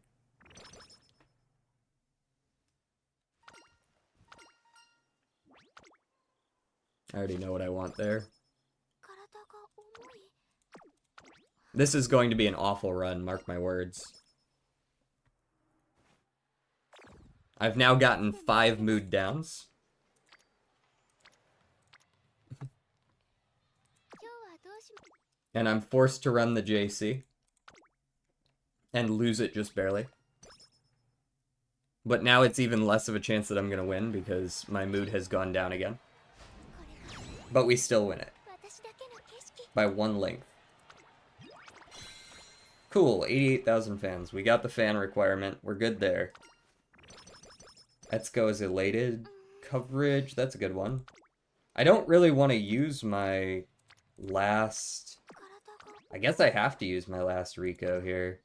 I already know what I want there. This is going to be an awful run, mark my words. I've now gotten 5 mood downs. And I'm forced to run the JC. And lose it just barely. But now it's even less of a chance that I'm going to win because my mood has gone down again. But we still win it. By 1 length. Cool, 88,000 fans. We got the fan requirement. We're good there. Etsuko is elated. Coverage, that's a good one. I don't really want to use my last... I guess I have to use my last Rico here.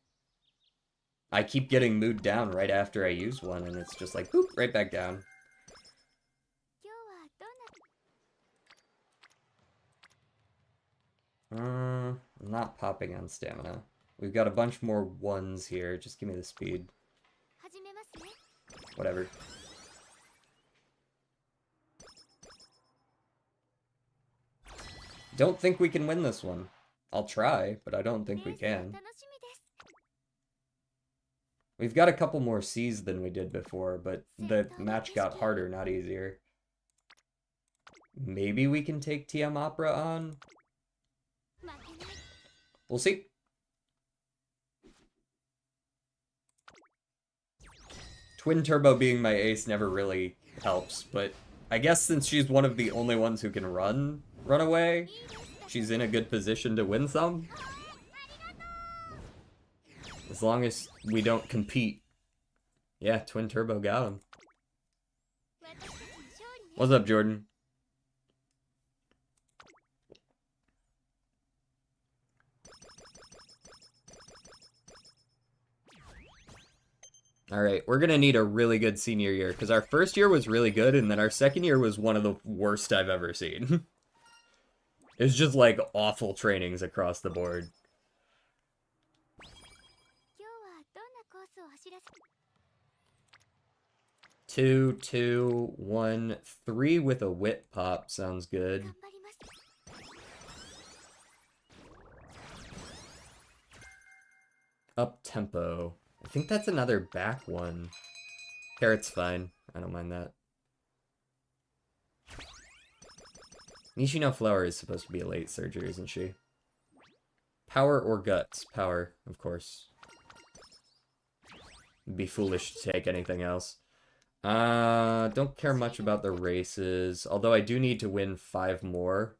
I keep getting mood down right after I use one, and it's just like, boop, right back down. I'm not popping on stamina. We've got a bunch more 1s here. Just give me the speed. Whatever. Don't think we can win this one. I'll try, but I don't think we can. We've got a couple more C's than we did before, but the match got harder, not easier. Maybe we can take TM Opera on? We'll see. Twin Turbo being my ace never really helps, but I guess since she's one of the only ones who can run away, she's in a good position to win some. As long as we don't compete. Yeah, Twin Turbo got him. What's up, Jordan? Alright, we're gonna need a really good senior year, because our first year was really good, and then our second year was one of the worst I've ever seen. It's just like awful trainings across the board. 今日はどんなコースを走らせ 2, 2, 1, 3 with a whip pop sounds good. 頑張ります Up tempo. I think that's another back one. Carrot's fine. I don't mind that. Nishino Flower is supposed to be a late surgery, isn't she? Power or guts? Power, of course. It'd be foolish to take anything else. Don't care much about the races. Although I do need to win 5 more.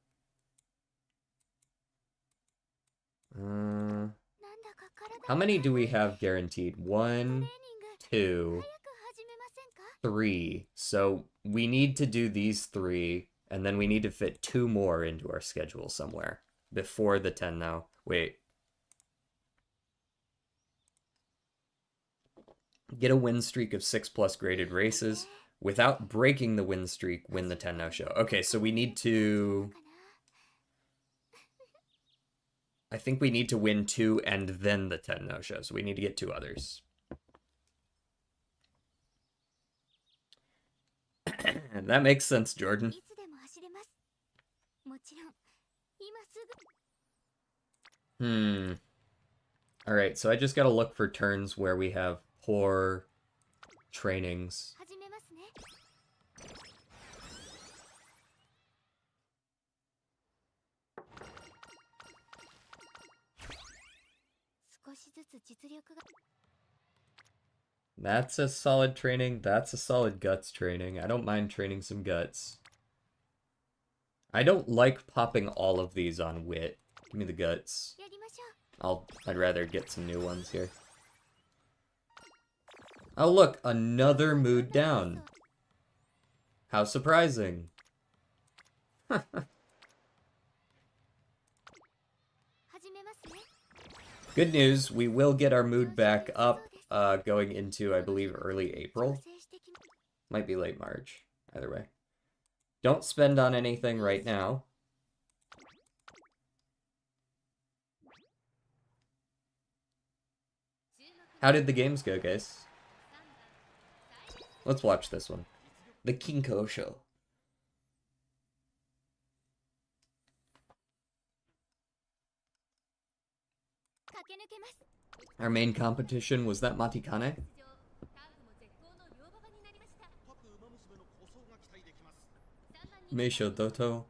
なんだか体 How many do we have guaranteed? 1, トレーニング 2, 早く始めませんか 3. So we need to do these 3, and then we need to fit 2 more into our schedule somewhere. Before the 10 now. Wait. Get a win streak of 6+ graded races. Without breaking the win streak, win the 10 now show. Okay, so we need to... I think we need to win 2 and then the 10 no show. So we need to get 2 others. That makes sense, Jordan. いつでも走れますもちろん今すぐ Alright, so I just gotta look for turns where we have poor trainings. 始めますね 少しずつ実力が That's a solid training. That's a solid guts training. I don't mind training some guts. I don't like popping all of these on wit. Give me the guts. やりましょう I'd rather get some new ones here. Oh look, another mood down. How surprising. 始めますね Good news, we will get our mood back up going into, I believe, early April. 調整してきま Might be late March. Either way. Don't spend on anything right now. How did the games go, guys? Let's watch this one. The Kinko Show. 駆け抜けます Our main competition was that Matikane? ターフも絶好の両馬場になりました Meisho Doto.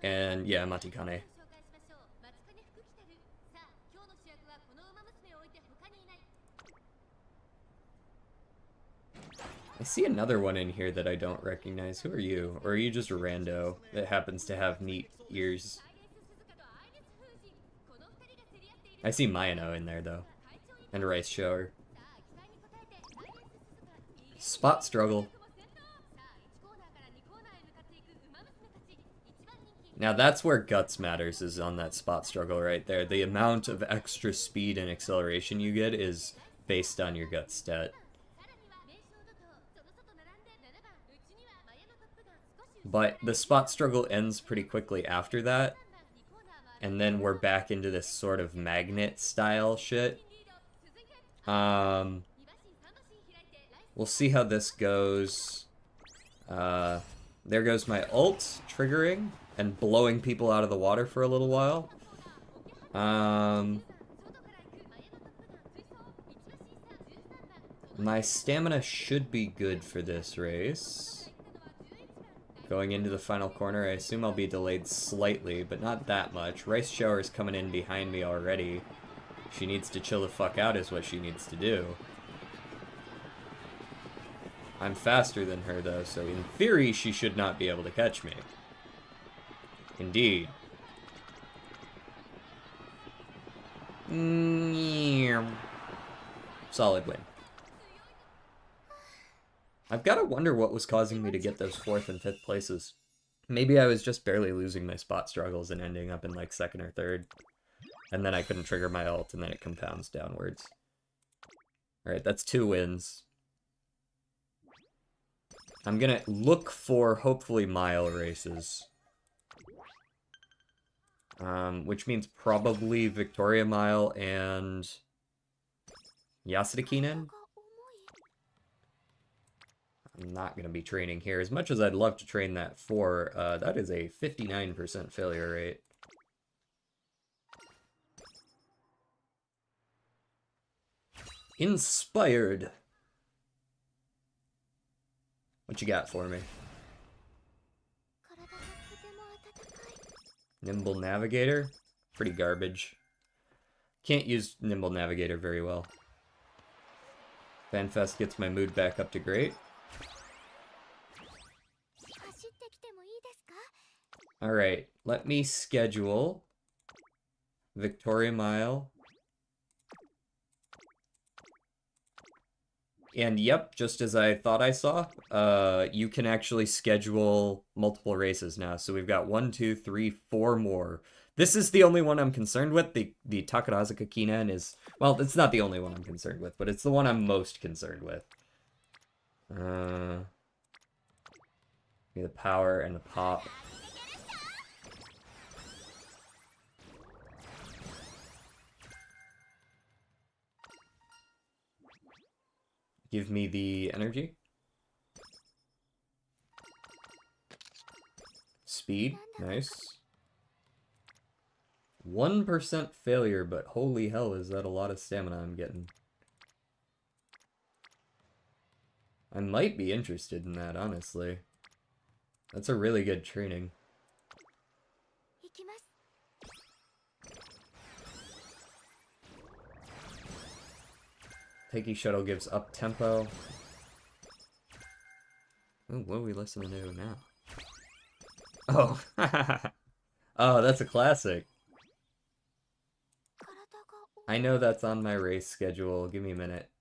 And yeah, Matikane. 紹介しましょう松金福来たるさあ今日の主役はこの馬娘を置いて他にいない I see another one in here that I don't recognize. Who are you? Or are you just a rando that happens to have neat ears? アイレンス鈴鹿とアイレス・フージンこの二人が競り合っている I see Mayano in there, though. And Rice Shower. さあ期待に応えてアイレンス鈴鹿 Spot struggle. さあ1コーナーから2コーナーへ向かっていく馬娘たち一番人気 Now that's where guts matters, is on that spot struggle right there. The amount of extra speed and acceleration you get is based on your gut stat. さらには名称ドトその外並んで7番うちにはマヤのトップが少し But the spot struggle ends pretty quickly after that, 2コーナーは and then we're back into this sort of magnet style shit. リード続いて Um, 2馬身3馬身開いてライス we'll see how this goes. There goes my ult, triggering, and blowing people out of the water for a little while. 外から行くマヤのトップが追走 1馬身差13番 My stamina should be good for this race. Going into the final corner, I assume I'll be delayed slightly, but not that much. Rice Shower's coming in behind me already. She needs to chill the fuck out is what she needs to do. I'm faster than her though, so in theory she should not be able to catch me. Indeed. Solid win. I've got to wonder what was causing me to get those 4th and 5th places. Maybe I was just barely losing my spot struggles and ending up in, 2nd or 3rd. And then I couldn't trigger my ult, and then it compounds downwards. Alright, that's 2 wins. I'm gonna look for, hopefully, mile races. Which means probably Victoria Mile and Yasuda Kinen. I'm not gonna be training here. As much as I'd love to train that for, that is a 59% failure rate. Inspired. What you got for me? Nimble Navigator? Pretty garbage. Can't use Nimble Navigator very well. Fanfest gets my mood back up to great. Alright, let me schedule Victoria Mile. And yep, just as I thought I saw, you can actually schedule multiple races now. So we've got 1, 2, 3, 4 more. This is the only one I'm concerned with. The Takarazuka Kinen is, well, it's not the only one I'm concerned with, but it's the one I'm most concerned with. The power and the pop. Give me the energy. Speed, nice. 1% failure, but holy hell, is that a lot of stamina I'm getting. I might be interested in that, honestly. That's a really good training. Takey Shuttle gives up tempo. Ooh, what are we listening to now? Oh, oh, that's a classic. I know that's on my race schedule. Give me a minute.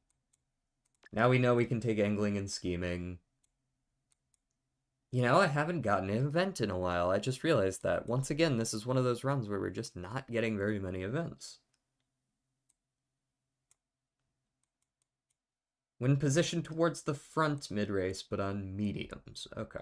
Now we know we can take angling and scheming. You know, I haven't gotten an event in a while. I just realized that. Once again, this is one of those runs where we're just not getting very many events. When positioned towards the front mid-race, but on mediums. Okay.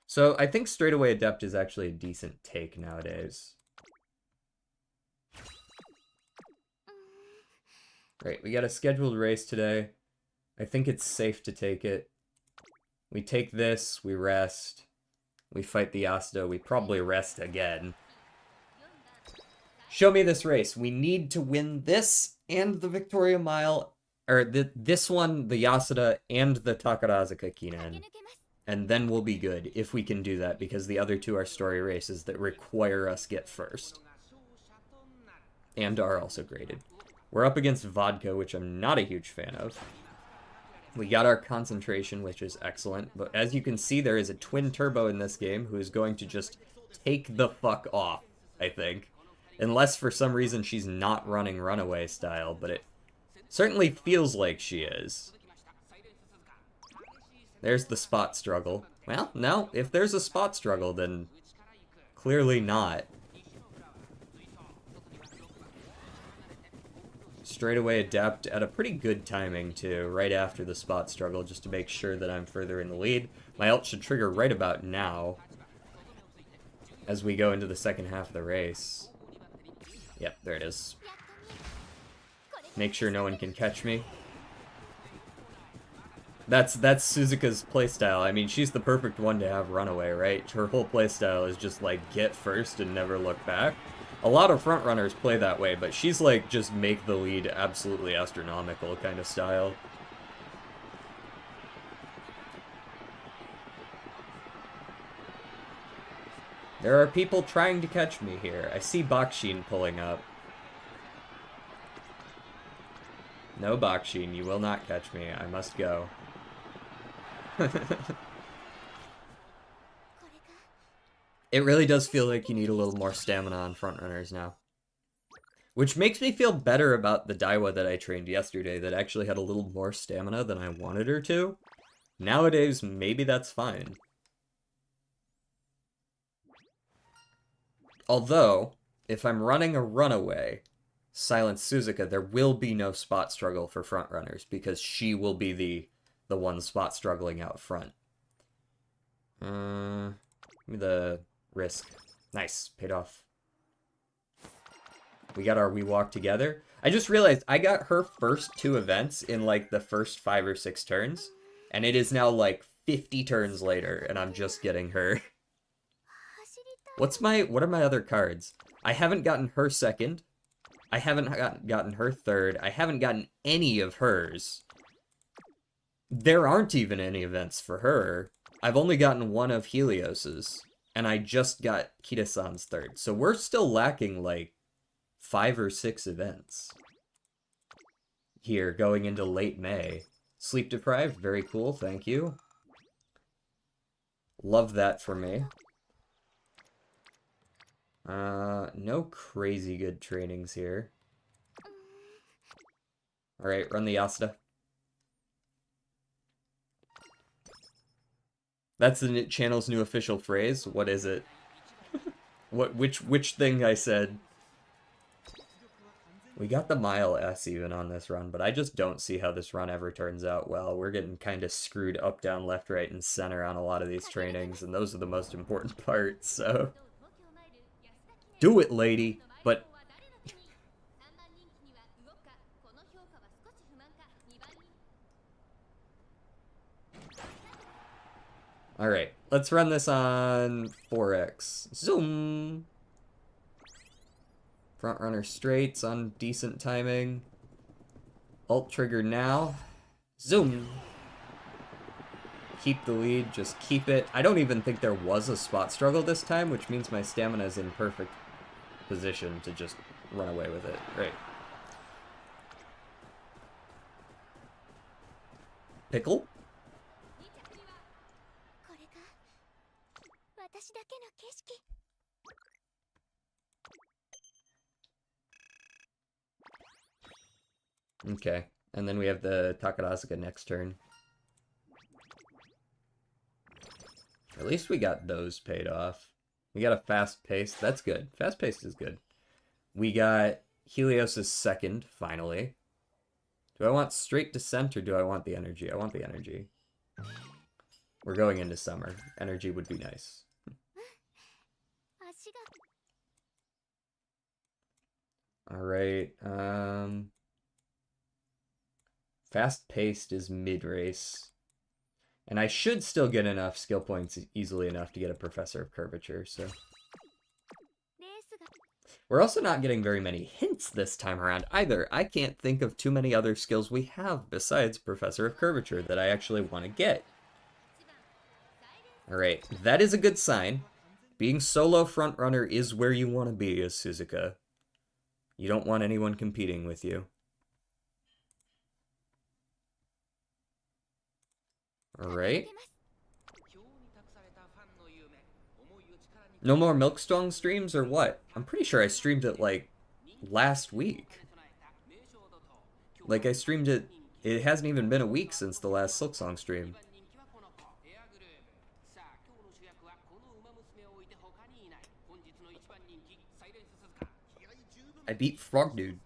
So I think Straightaway Adept is actually a decent take nowadays. Right, we got a scheduled race today. I think it's safe to take it. We take this, we rest. We fight the Yasuda, we probably rest again. Show me this race. We need to win this and the Victoria Mile, or this one, the Yasuda, and the Takarazuka Kinen. And then we'll be good, if we can do that, because the other two are story races that require us get first. And are also graded. We're up against Vodka, which I'm not a huge fan of. We got our concentration, which is excellent, but as you can see, there is a twin turbo in this game who is going to just take the fuck off, I think. Unless for some reason she's not running runaway style, but it certainly feels like she is. There's the spot struggle. Well, no, if there's a spot struggle, then clearly not. Straightaway Adept at a pretty good timing, too, right after the spot struggle, just to make sure that I'm further in the lead. My ult should trigger right about now, as we go into the second half of the race. Yep, there it is. Make sure no one can catch me. That's Suzuka's playstyle. I mean, she's the perfect one to have runaway, right? Her whole playstyle is just, like, get first and never look back. A lot of frontrunners play that way, but she's like, just make the lead absolutely astronomical kind of style. There are people trying to catch me here. I see Bakshin pulling up. No, Bakshin, you will not catch me. I must go. It really does feel like you need a little more stamina on frontrunners now. Which makes me feel better about the Daiwa that I trained yesterday that actually had a little more stamina than I wanted her to. Nowadays, maybe that's fine. Although, if I'm running a runaway, Silent Suzuka, there will be no spot struggle for front runners because she will be the one spot struggling out front. Give me the risk. Nice, paid off. We got our We Walk Together. I just realized I got her first 2 events in like the first 5 or 6 turns, and it is now like 50 turns later, and I'm just getting her. What are my other cards? I haven't gotten her second. I haven't gotten her third. I haven't gotten any of hers. There aren't even any events for her. I've only gotten one of Helios's, and I just got Kita-san's third. So we're still lacking like 5 or 6 events here going into late May. Sleep deprived, very cool, thank you. Love that for me. No crazy good trainings here. Alright, run the Yasuda. That's the channel's new official phrase. What is it? Which thing I said? We got the mile S even on this run, but I just don't see how this run ever turns out well. We're getting kind of screwed up, down, left, right, and center on a lot of these trainings, and those are the most important parts, so... Do it, lady! But... Alright, let's run this on 4x. Zoom! Front runner straights on decent timing. Alt trigger now. Zoom! Keep the lead, just keep it. I don't even think there was a spot struggle this time, which means my stamina is in perfect position to just run away with it. Great. Pickle? Okay, and then we have the Takarazuka next turn. At least we got those paid off. We got a fast pace. That's good. Fast paced is good. We got Helios' second, finally. Do I want straight descent or do I want the energy? I want the energy. We're going into summer. Energy would be nice. Alright, fast-paced is mid-race. And I should still get enough skill points easily enough to get a Professor of Curvature, so... We're also not getting very many hints this time around either. I can't think of too many other skills we have besides Professor of Curvature that I actually want to get. Alright, that is a good sign. Being solo frontrunner is where you want to be as Suzuka. You don't want anyone competing with you. Alright. No more Milkstone streams or what? I'm pretty sure I streamed it like last week. Like I streamed it, it hasn't even been a week since the last Silksong stream. I beat Frog Dude.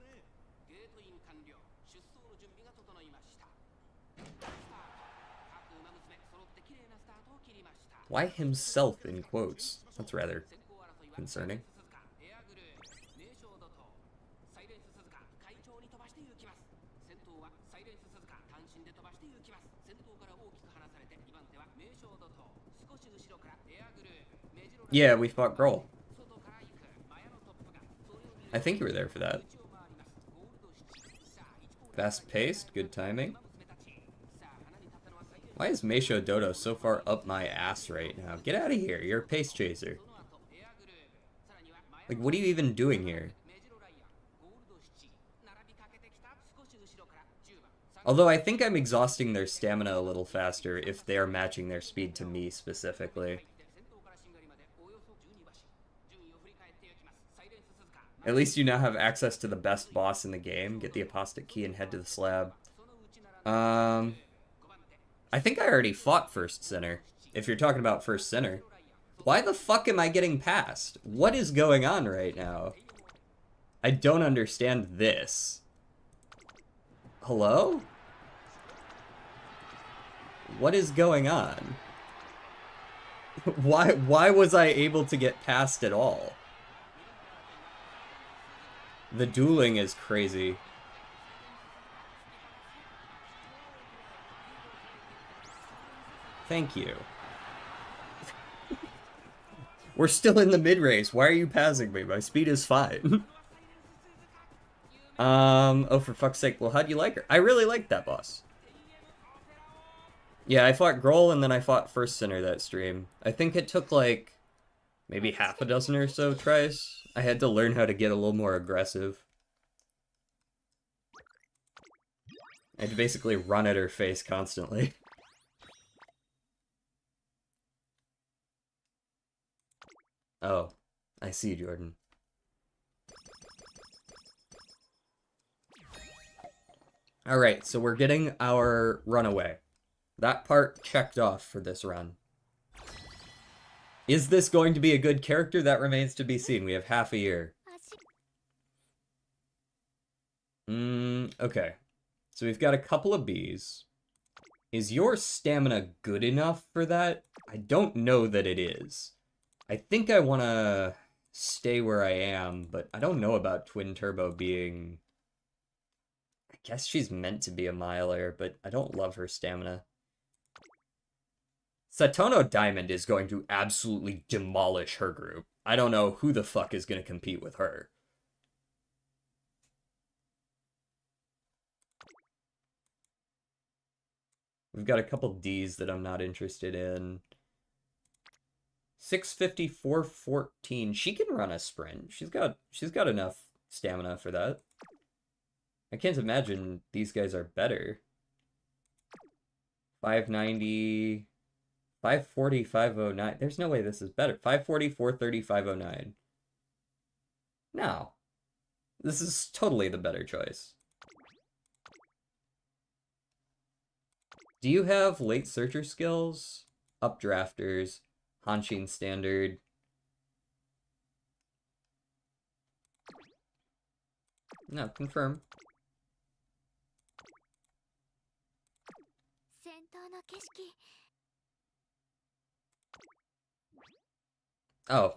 Why himself in quotes? That's rather concerning. Yeah, we fought Grohl. I think you were there for that. Fast-paced, good timing. Why is Meisho Dodo so far up my ass right now? Get out of here, you're a pace chaser. Like, what are you even doing here? Although I think I'm exhausting their stamina a little faster if they are matching their speed to me specifically. At least you now have access to the best boss in the game. Get the apostate key and head to the slab. I think I already fought First Sinner. If you're talking about First Sinner. Why the fuck am I getting past? What is going on right now? I don't understand this. Hello? What is going on? Why was I able to get past at all? The dueling is crazy. Thank you. We're still in the mid-race. Why are you passing me? My speed is fine. Oh, for fuck's sake. Well, how'd you like her? I really liked that boss. Yeah, I fought Grohl and then I fought First Sinner that stream. I think it took like maybe half a dozen or so tries. I had to learn how to get a little more aggressive. I had to basically run at her face constantly. Oh, I see, Jordan. Alright, so we're getting our runaway. That part checked off for this run. Is this going to be a good character? That remains to be seen. We have half a year. Okay. So we've got a couple of bees. Is your stamina good enough for that? I don't know that it is. I think I want to stay where I am, but I don't know about Twin Turbo being... I guess she's meant to be a miler, but I don't love her stamina. Satono Diamond is going to absolutely demolish her group. I don't know who the fuck is going to compete with her. We've got a couple Ds that I'm not interested in. 650, 414. She can run a sprint. She's got enough stamina for that. I can't imagine these guys are better. 590, 540, 509. There's no way this is better. 540, 430, 509. No. This is totally the better choice. Do you have late searcher skills? Updrafters, Hanshin standard. No, confirm. Oh.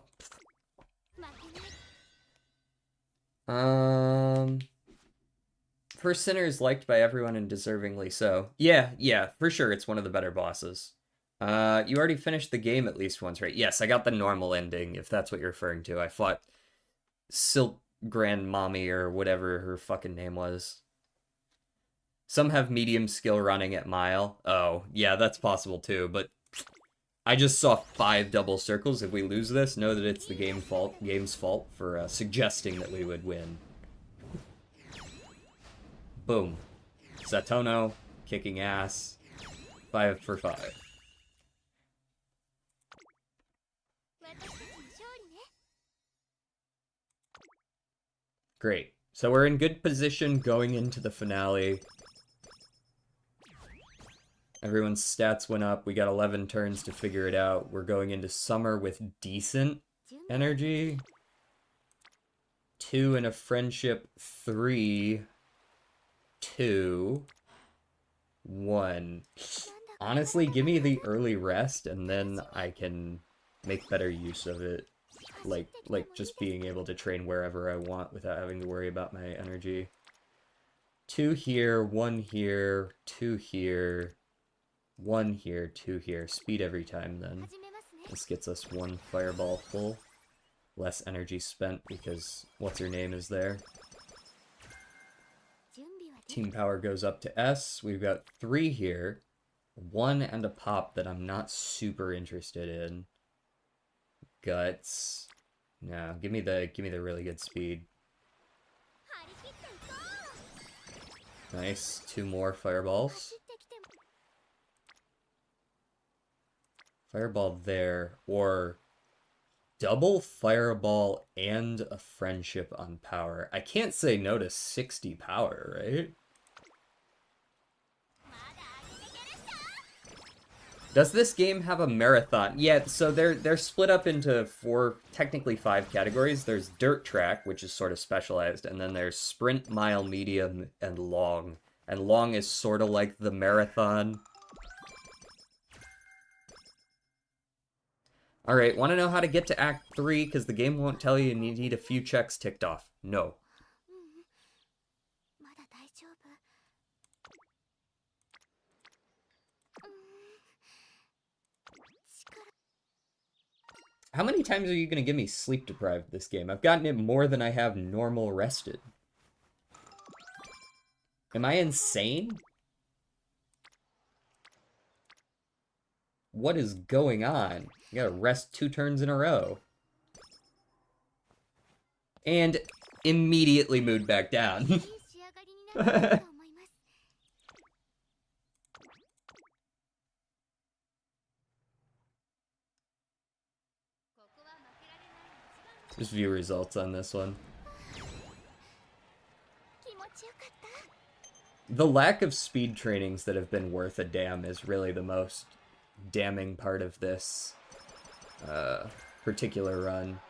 First Sinner is liked by everyone and deservingly so. Yeah, for sure it's one of the better bosses. You already finished the game at least once, right? Yes, I got the normal ending, if that's what you're referring to. I fought Silk Grand Mommy or whatever her fucking name was. Some have medium skill running at mile. Oh, yeah, that's possible too, but I just saw 5 double circles. If we lose this, know that it's the game's fault for suggesting that we would win. Boom. Satono, kicking ass. 5 for 5. Great. So we're in good position going into the finale. Everyone's stats went up. We got 11 turns to figure it out. We're going into summer with decent energy. 2 in a friendship. 3, 2, 1. Honestly, give me the early rest and then I can make better use of it. Like just being able to train wherever I want without having to worry about my energy. 2 here, 1 here, 2 here, 1 here, 2 here. Speed every time then. This gets us 1 fireball full. Less energy spent because what's-her-name is there. Team power goes up to S. We've got 3 here. 1 and a pop that I'm not super interested in. Guts. No, give me the really good speed. Nice. 2 more fireballs. Fireball there, or double fireball and a friendship on power. I can't say no to 60 power, right? Does this game have a marathon? Yeah, so they're split up into four, technically five categories. There's dirt track, which is sort of specialized, and then there's sprint, mile, medium, and long. And long is sort of like the marathon. Alright, want to know how to get to Act 3? Because the game won't tell you and you need a few checks ticked off. No. まだ大丈夫。力 How many times are you going to give me sleep deprived this game? I've gotten it more than I have normal rested. Am I insane? What is going on? You gotta rest 2 turns in a row. And immediately mood back down. いい仕上がりになっていると思います。 Just view results on this one. 気持ちよかった。 The lack of speed trainings that have been worth a damn is really the most damning part of this particular run.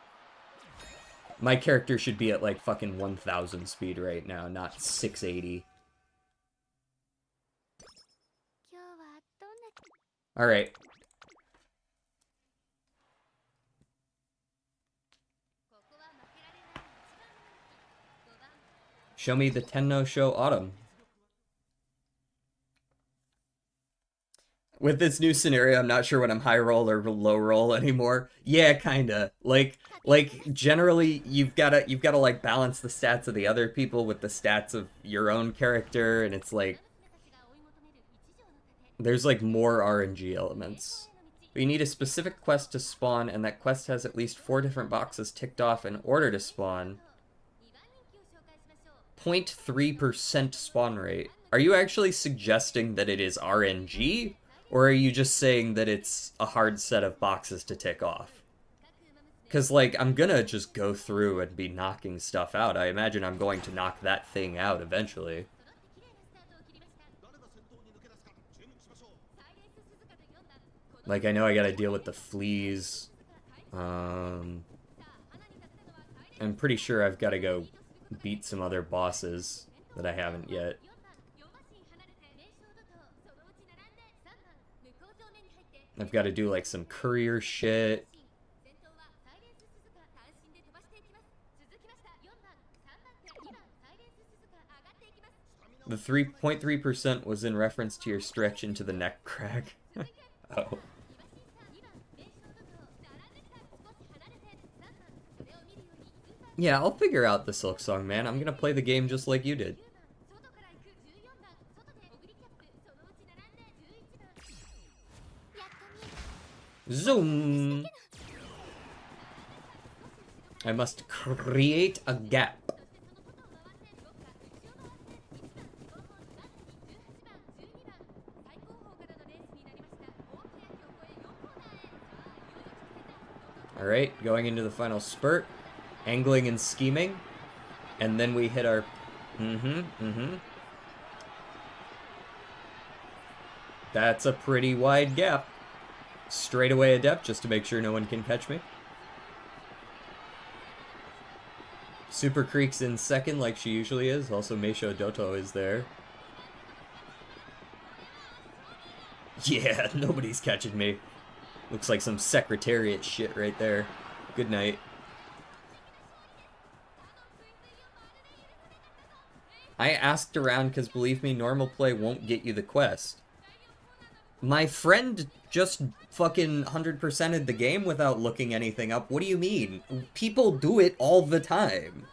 My character should be at like fucking 1000 speed right now, not 680. 今日はどんな Alright. Show me the Tenno Show Autumn. With this new scenario, I'm not sure when I'm high roll or low roll anymore. Yeah, kinda. Like generally you've gotta like balance the stats of the other people with the stats of your own character, and it's like there's like more RNG elements. But you need a specific quest to spawn, and that quest has at least 4 different boxes ticked off in order to spawn. 0.3% spawn rate. Are you actually suggesting that it is RNG? Or are you just saying that it's a hard set of boxes to tick off? Because, like, I'm gonna just go through and be knocking stuff out. I imagine I'm going to knock that thing out eventually. Like, I know I gotta deal with the fleas. I'm pretty sure I've gotta go beat some other bosses that I haven't yet. I've got to do like some courier shit. The 3.3% was in reference to your stretch into the neck crack. Oh. Yeah, I'll figure out the Silk Song, man. I'm gonna play the game just like you did. Zoom! I must create a gap. Alright, going into the final spurt. Angling and scheming. And then we hit our... That's a pretty wide gap. Straight away adept, just to make sure no one can catch me. Super Creek's in second, like she usually is. Also, Meisho Doto is there. Yeah, nobody's catching me. Looks like some Secretariat shit right there. Good night. I asked around because, believe me, normal play won't get you the quest. My friend just fucking 100%ed the game without looking anything up. What do you mean? People do it all the time.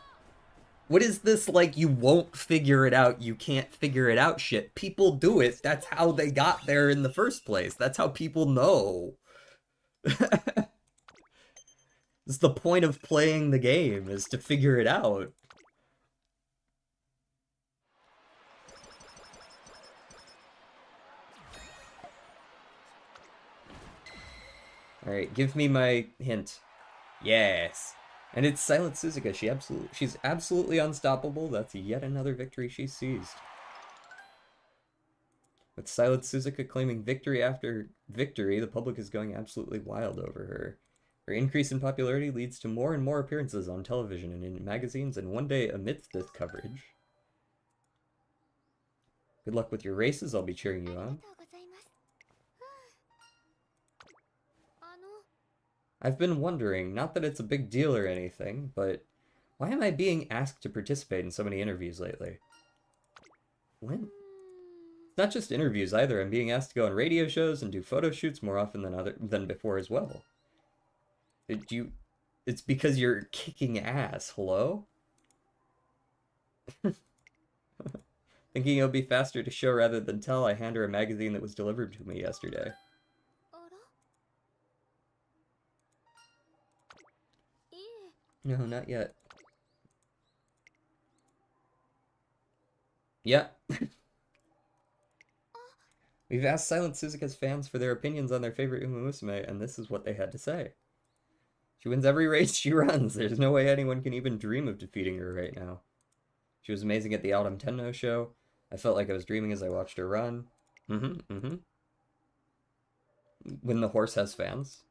What is this, like, you won't figure it out, you can't figure it out shit? People do it. That's how they got there in the first place. That's how people know. It's the point of playing the game, is to figure it out. Alright, give me my hint. Yes. And it's Silent Suzuka. She's absolutely unstoppable. That's yet another victory she's seized. With Silent Suzuka claiming victory after victory, the public is going absolutely wild over her. Her increase in popularity leads to more and more appearances on television and in magazines, and one day, amidst this coverage... Good luck with your races, I'll be cheering you on. I've been wondering, not that it's a big deal or anything, but why am I being asked to participate in so many interviews lately? When? It's not just interviews either, I'm being asked to go on radio shows and do photo shoots more often than before as well. It's because you're kicking ass, hello? Thinking it'll be faster to show rather than tell, I hand her a magazine that was delivered to me yesterday. No, not yet. Yeah. We've asked Silent Suzuka's fans for their opinions on their favorite Umamusume, and this is what they had to say. She wins every race she runs. There's no way anyone can even dream of defeating her right now. She was amazing at the Autumn Tenno show. I felt like I was dreaming as I watched her run. When the horse has fans.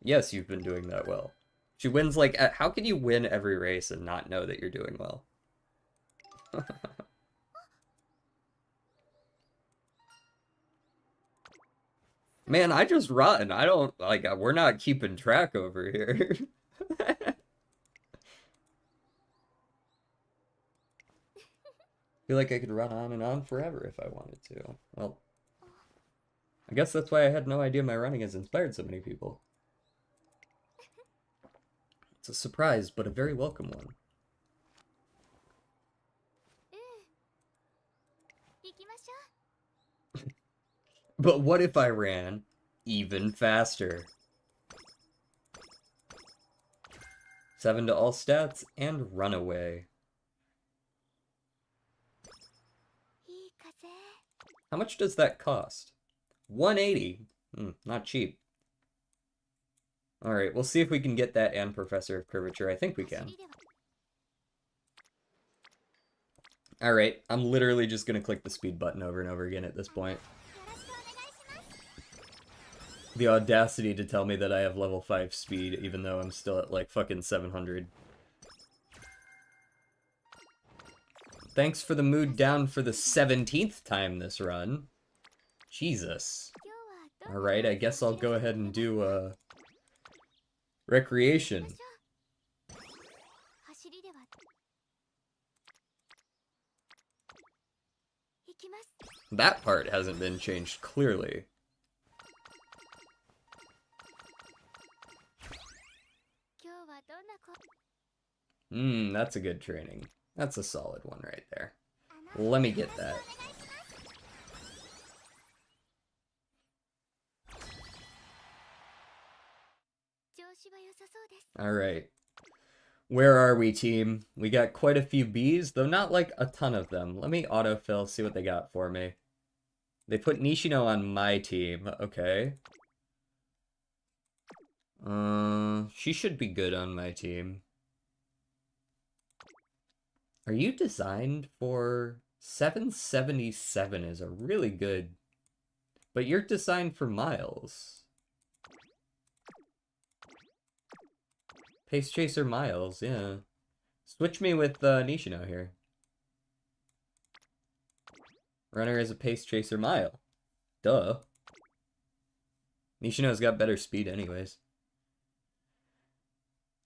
Yes, you've been doing that well. She wins like... How can you win every race and not know that you're doing well? Man, I just run. I don't... Like, we're not keeping track over here. Feel like I could run on and on forever if I wanted to. Well, I guess that's why I had no idea my running has inspired so many people. It's a surprise, but a very welcome one. But what if I ran even faster? 7 to all stats and runaway. How much does that cost? 180. Not cheap. Alright, we'll see if we can get that and Professor of Curvature. I think we can. Alright, I'm literally just gonna click the speed button over and over again at this point. The audacity to tell me that I have level 5 speed, even though I'm still at like fucking 700. Thanks for the mood down for the 17th time this run. Jesus. Alright, I guess I'll go ahead and do, recreation. That part hasn't been changed, clearly. That's a good training. That's a solid one right there. Let me get that. Alright. Where are we, team? We got quite a few Bs, though not like a ton of them. Let me autofill, see what they got for me. They put Nishino on my team. Okay. She should be good on my team. Are you designed for... 777 is a really good... But you're designed for Miles. Pace Chaser Miles, yeah. Switch me with Nishino here. Runner is a Pace Chaser Mile. Duh. Nishino's got better speed anyways.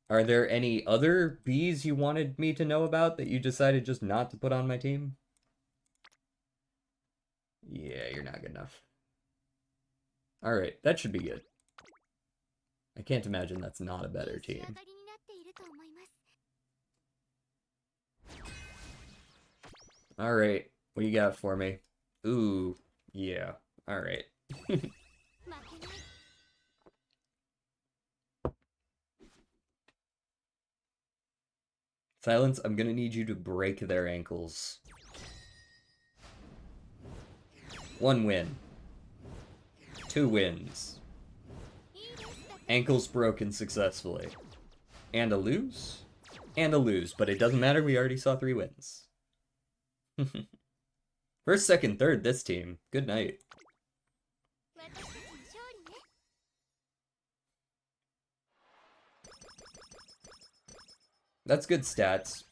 Are there any other Bs you wanted me to know about that you decided just not to put on my team? Yeah, you're not good enough. Alright, that should be good. I can't imagine that's not a better team. Alright, what do you got for me? Ooh, yeah, alright. Silence, I'm gonna need you to break their ankles. 1 win. 2 wins. Ankles broken successfully. And a lose? And a lose, but it doesn't matter, we already saw 3 wins. First, second, third, this team. Good night. That's good stats.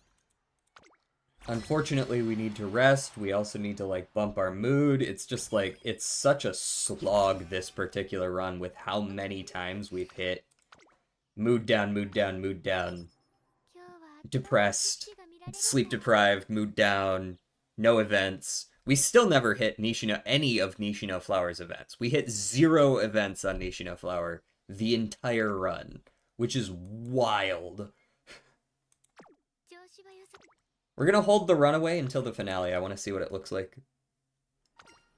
Unfortunately, we need to rest. We also need to, like, bump our mood. It's just, like, it's such a slog, this particular run, with how many times we've hit mood down, mood down, mood down, depressed, sleep deprived, mood down, no events. We still never hit Nishino, any of Nishino Flower's events. We hit 0 events on Nishino Flower the entire run, which is wild. We're gonna hold the runaway until the finale. I want to see what it looks like.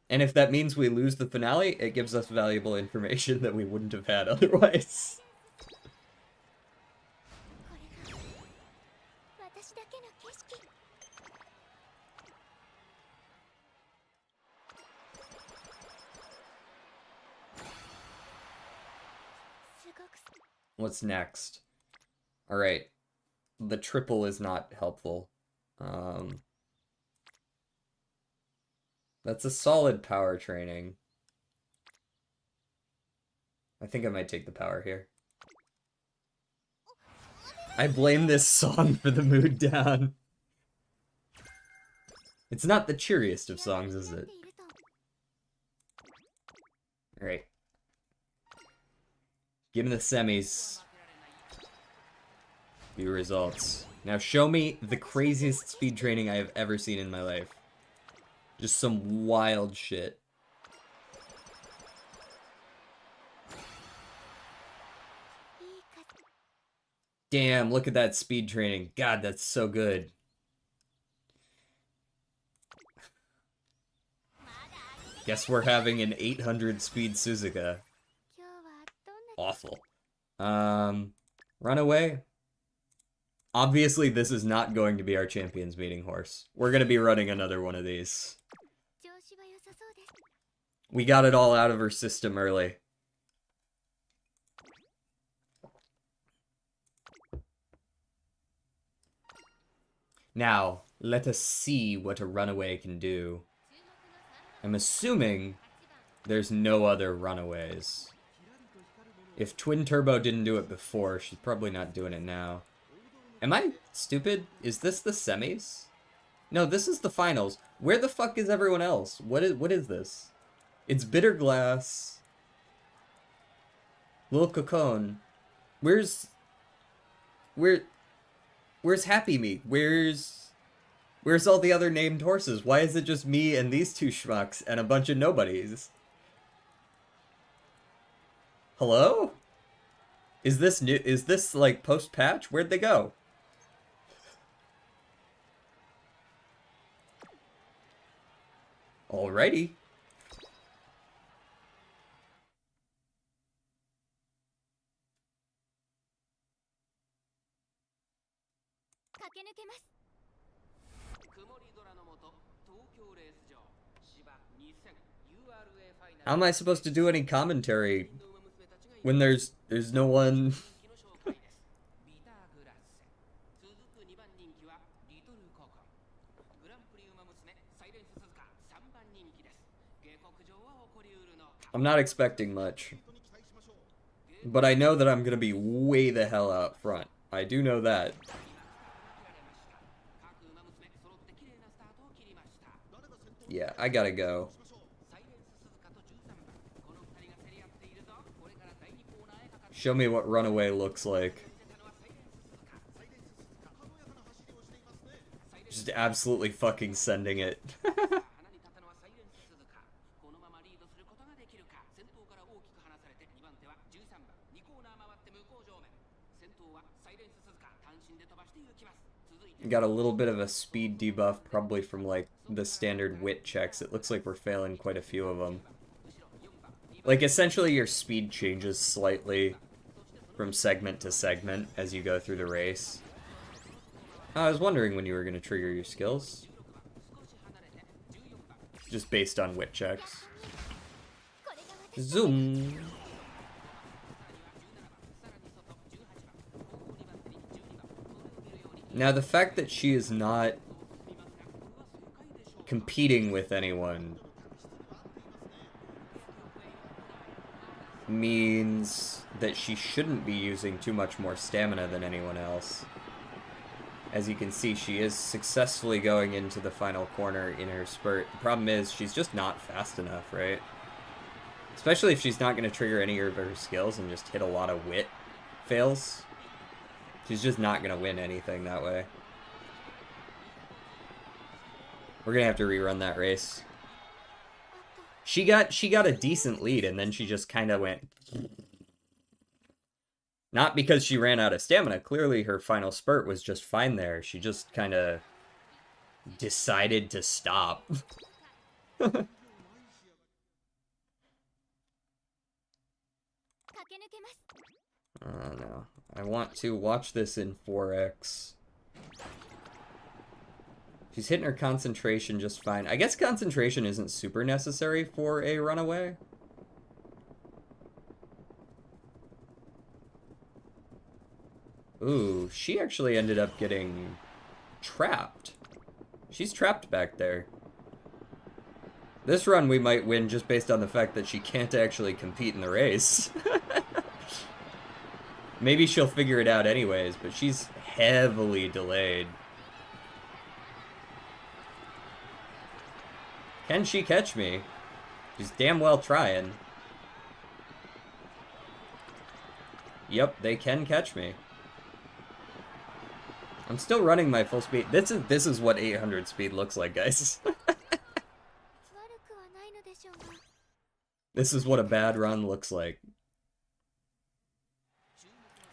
And if that means we lose the finale, it gives us valuable information that we wouldn't have had otherwise. What's next? Alright. The triple is not helpful. That's a solid power training. I think I might take the power here. I blame this song for the mood down. It's not the cheeriest of songs, is it? Alright. Give me the semis. View results. Now show me the craziest speed training I have ever seen in my life. Just some wild shit. Damn, look at that speed training. God, that's so good. Guess we're having an 800 speed Suzuka. Awful. Runaway. Obviously, this is not going to be our champions meeting horse. We're going to be running another one of these. We got it all out of her system early. Now, let us see what a runaway can do. I'm assuming there's no other runaways. If Twin Turbo didn't do it before, she's probably not doing it now. Am I stupid? Is this the semis? No, this is the finals. Where the fuck is everyone else? What is this? It's Bitter Glass. Lil Cocon. Where's Happy Meat? Where's all the other named horses? Why is it just me and these 2 schmucks and a bunch of nobodies? Hello? Is this new? Is this like post-patch? Where'd they go? Alrighty. How am I supposed to do any commentary when there's no one? I'm not expecting much. But I know that I'm gonna be way the hell out front. I do know that. Yeah, I gotta go. Show me what runaway looks like. Just absolutely fucking sending it. Got a little bit of a speed debuff, probably from like the standard wit checks. It looks like we're failing quite a few of them. Like essentially your speed changes slightly from segment to segment as you go through the race. I was wondering when you were going to trigger your skills. Just based on wit checks. Zoom! Now, the fact that she is not competing with anyone means that she shouldn't be using too much more stamina than anyone else. As you can see, she is successfully going into the final corner in her spurt. The problem is, she's just not fast enough, right? Especially if she's not going to trigger any of her skills and just hit a lot of wit fails. She's just not going to win anything that way. We're going to have to rerun that race. She got a decent lead, and then she just kind of went... Not because she ran out of stamina. Clearly, her final spurt was just fine there. She just kind of decided to stop. Oh, no. I want to watch this in 4x. She's hitting her concentration just fine. I guess concentration isn't super necessary for a runaway. Ooh, she actually ended up getting trapped. She's trapped back there. This run we might win just based on the fact that she can't actually compete in the race. Maybe she'll figure it out anyways, but she's heavily delayed. Can she catch me? She's damn well trying. Yep, they can catch me. I'm still running my full speed. This is what 800 speed looks like, guys. This is what a bad run looks like.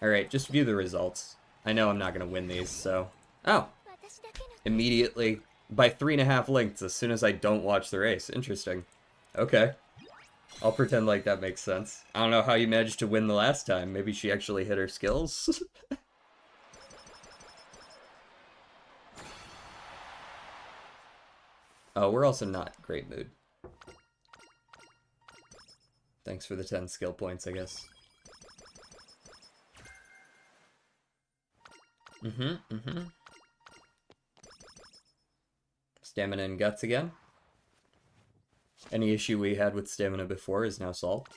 Alright, just view the results. I know I'm not going to win these, so... Oh! Immediately, by 3.5 lengths as soon as I don't watch the race. Interesting. Okay. I'll pretend like that makes sense. I don't know how you managed to win the last time. Maybe she actually hit her skills? Oh, we're also not in great mood. Thanks for the 10 skill points, I guess. Stamina and guts again. Any issue we had with stamina before is now solved.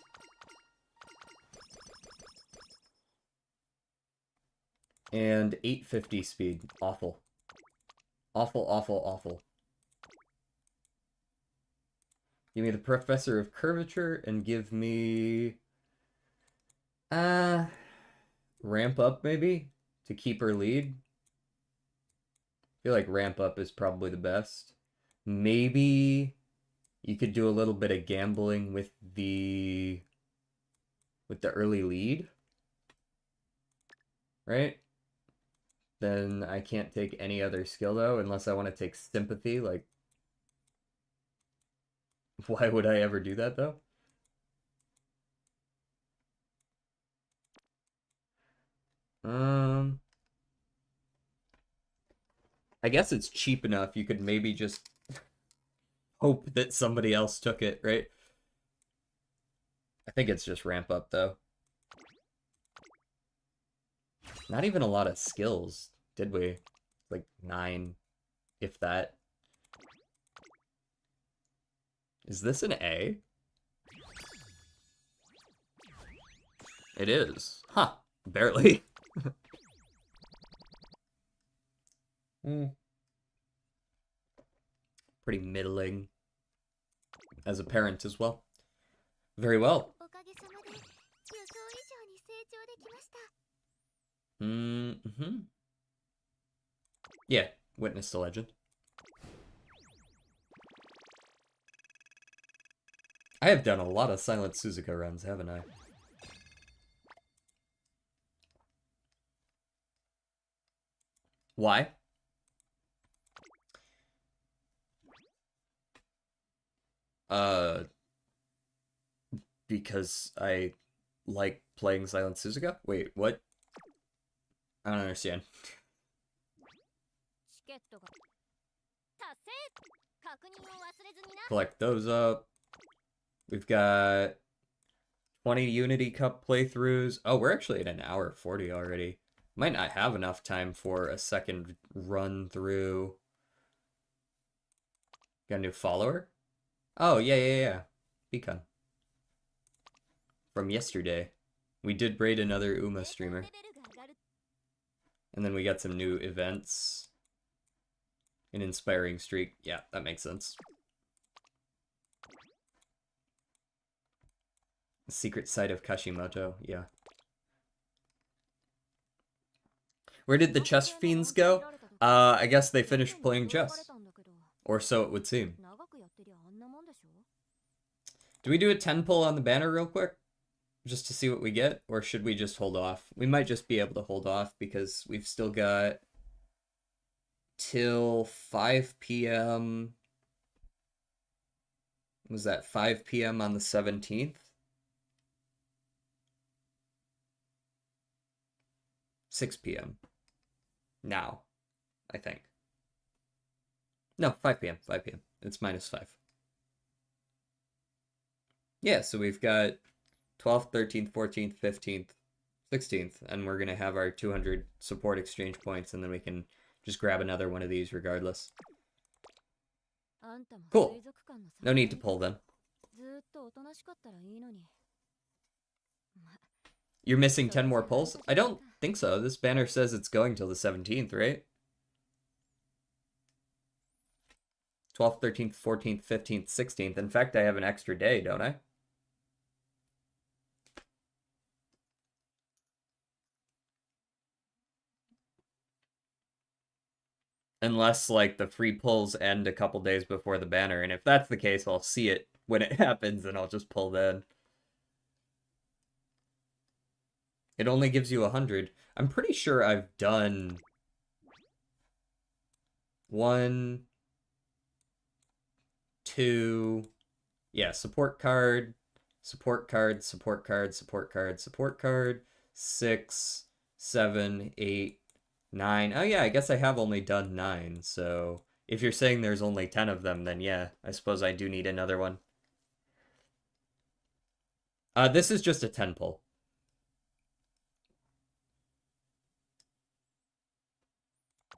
And 850 speed. Awful. Awful, awful, awful. Give me the Professor of Curvature and give me... ramp up, maybe? To keep her lead? I feel like ramp up is probably the best. Maybe you could do a little bit of gambling with the early lead. Right? Then I can't take any other skill, though, unless I want to take Sympathy, like... Why would I ever do that, though? I guess it's cheap enough. You could maybe just hope that somebody else took it, right? I think it's just ramp up, though. Not even a lot of skills, did we? Like 9, if that. Is this an A? It is. Huh. Barely. Pretty middling. As a parent as well. Very well. Yeah, witness the legend. I have done a lot of Silent Suzuka runs, haven't I? Why? Because I like playing Silent Suzuka? Wait, what? I don't understand. Collect those up. We've got 20 Unity Cup playthroughs. Oh, we're actually at an hour 40 already. Might not have enough time for a second run through. Got a new follower? Oh, yeah. Beacon. From yesterday. We did raid another Uma streamer. And then we got some new events. An inspiring streak. Yeah, that makes sense. The secret site of Kashimoto. Yeah. Where did the chess fiends go? I guess they finished playing chess. Or so it would seem. Do we do a 10 pull on the banner real quick? Just to see what we get? Or should we just hold off? We might just be able to hold off because we've still got till 5 p.m. Was that 5 p.m. on the 17th? 6 p.m. Now, I think. No, 5 p.m. 5 p.m. It's -5. Yeah, so we've got 12th, 13th, 14th, 15th, 16th, and we're going to have our 200 support exchange points, and then we can just grab another one of these regardless. Cool. No need to pull them. You're missing 10 more pulls? I don't think so. This banner says it's going till the 17th, right? 12th, 13th, 14th, 15th, 16th. In fact, I have an extra day, don't I? Unless, like, the free pulls end a couple days before the banner. And if that's the case, I'll see it when it happens, and I'll just pull then. It only gives you 100. I'm pretty sure I've done 1, 2... Yeah, support card, support card, support card, support card, support card, 6, 7, 8, 9. Oh yeah, I guess I have only done 9, so if you're saying there's only 10 of them, then yeah, I suppose I do need another one. This is just a 10 pull.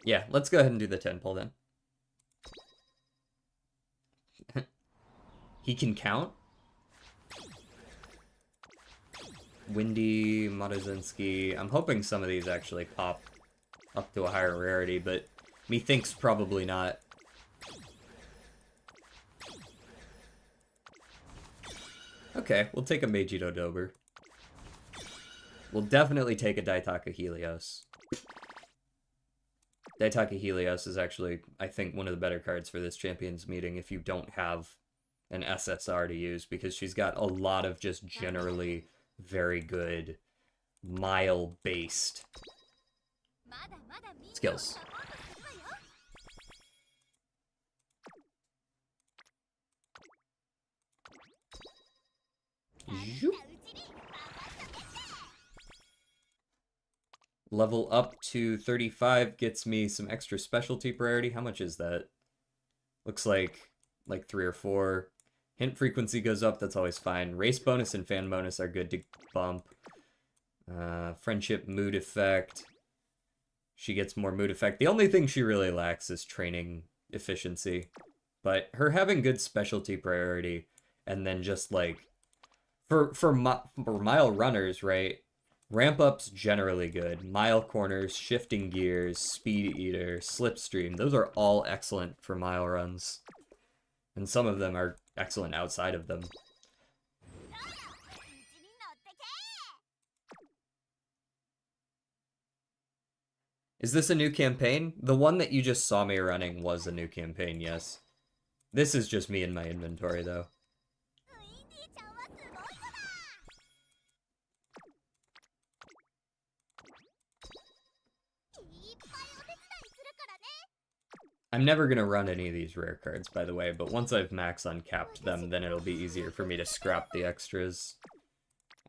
Yeah, let's go ahead and do the 10 pull then. He can count? Windy, Matazinski. I'm hoping some of these actually pop up to a higher rarity, but methinks probably not. Okay, we'll take a Meijiro Dober. We'll definitely take a Daitaka Helios. Daitaka Helios is actually, I think, one of the better cards for this Champions meeting if you don't have an SSR to use, because she's got a lot of just generally very good mile-based skills. Level up to 35 gets me some extra specialty priority. How much is that? Looks like 3 or 4. Hint frequency goes up, that's always fine. Race bonus and fan bonus are good to bump. Friendship mood effect. She gets more mood effect. The only thing she really lacks is training efficiency. But her having good specialty priority, and then just like for mile runners, right? Ramp up's generally good. Mile corners, shifting gears, speed eater, slipstream, those are all excellent for mile runs. And some of them are excellent outside of them. Is this a new campaign? The one that you just saw me running was a new campaign, yes. This is just me in my inventory, though. I'm never going to run any of these rare cards, by the way, but once I've max uncapped them, then it'll be easier for me to scrap the extras.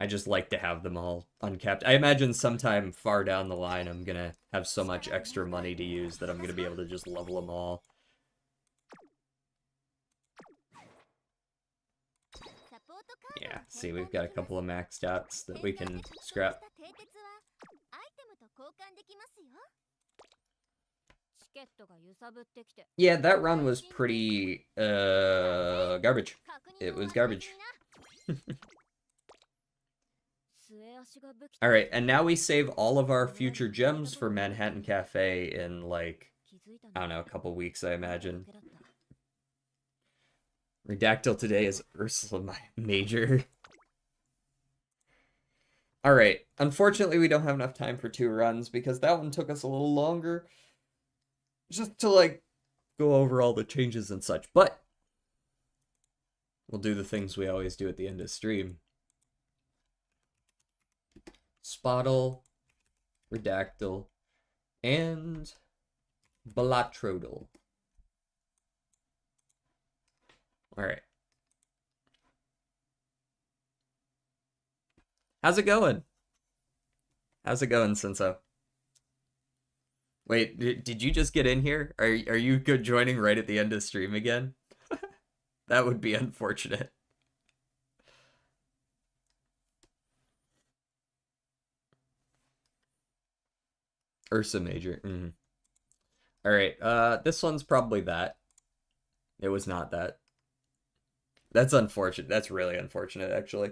I just like to have them all uncapped. I imagine sometime far down the line I'm going to have so much extra money to use that I'm going to be able to just level them all. Yeah, see, we've got a couple of max stats that we can scrap. Yeah, that run was pretty, garbage. It was garbage. Alright, and now we save all of our future gems for Manhattan Cafe in, like, I don't know, a couple weeks, I imagine. Redactyl today is Ursula Major. Alright, unfortunately we don't have enough time for 2 runs because that one took us a little longer. Just to, like, go over all the changes and such, but we'll do the things we always do at the end of stream. Spottle, Redactyl, and Balatrodal. Alright. How's it going? How's it going, Senso? Wait, did you just get in here? Are you good joining right at the end of the stream again? That would be unfortunate. Ursa Major. Alright, this one's probably that. It was not that. That's unfortunate. That's really unfortunate, actually.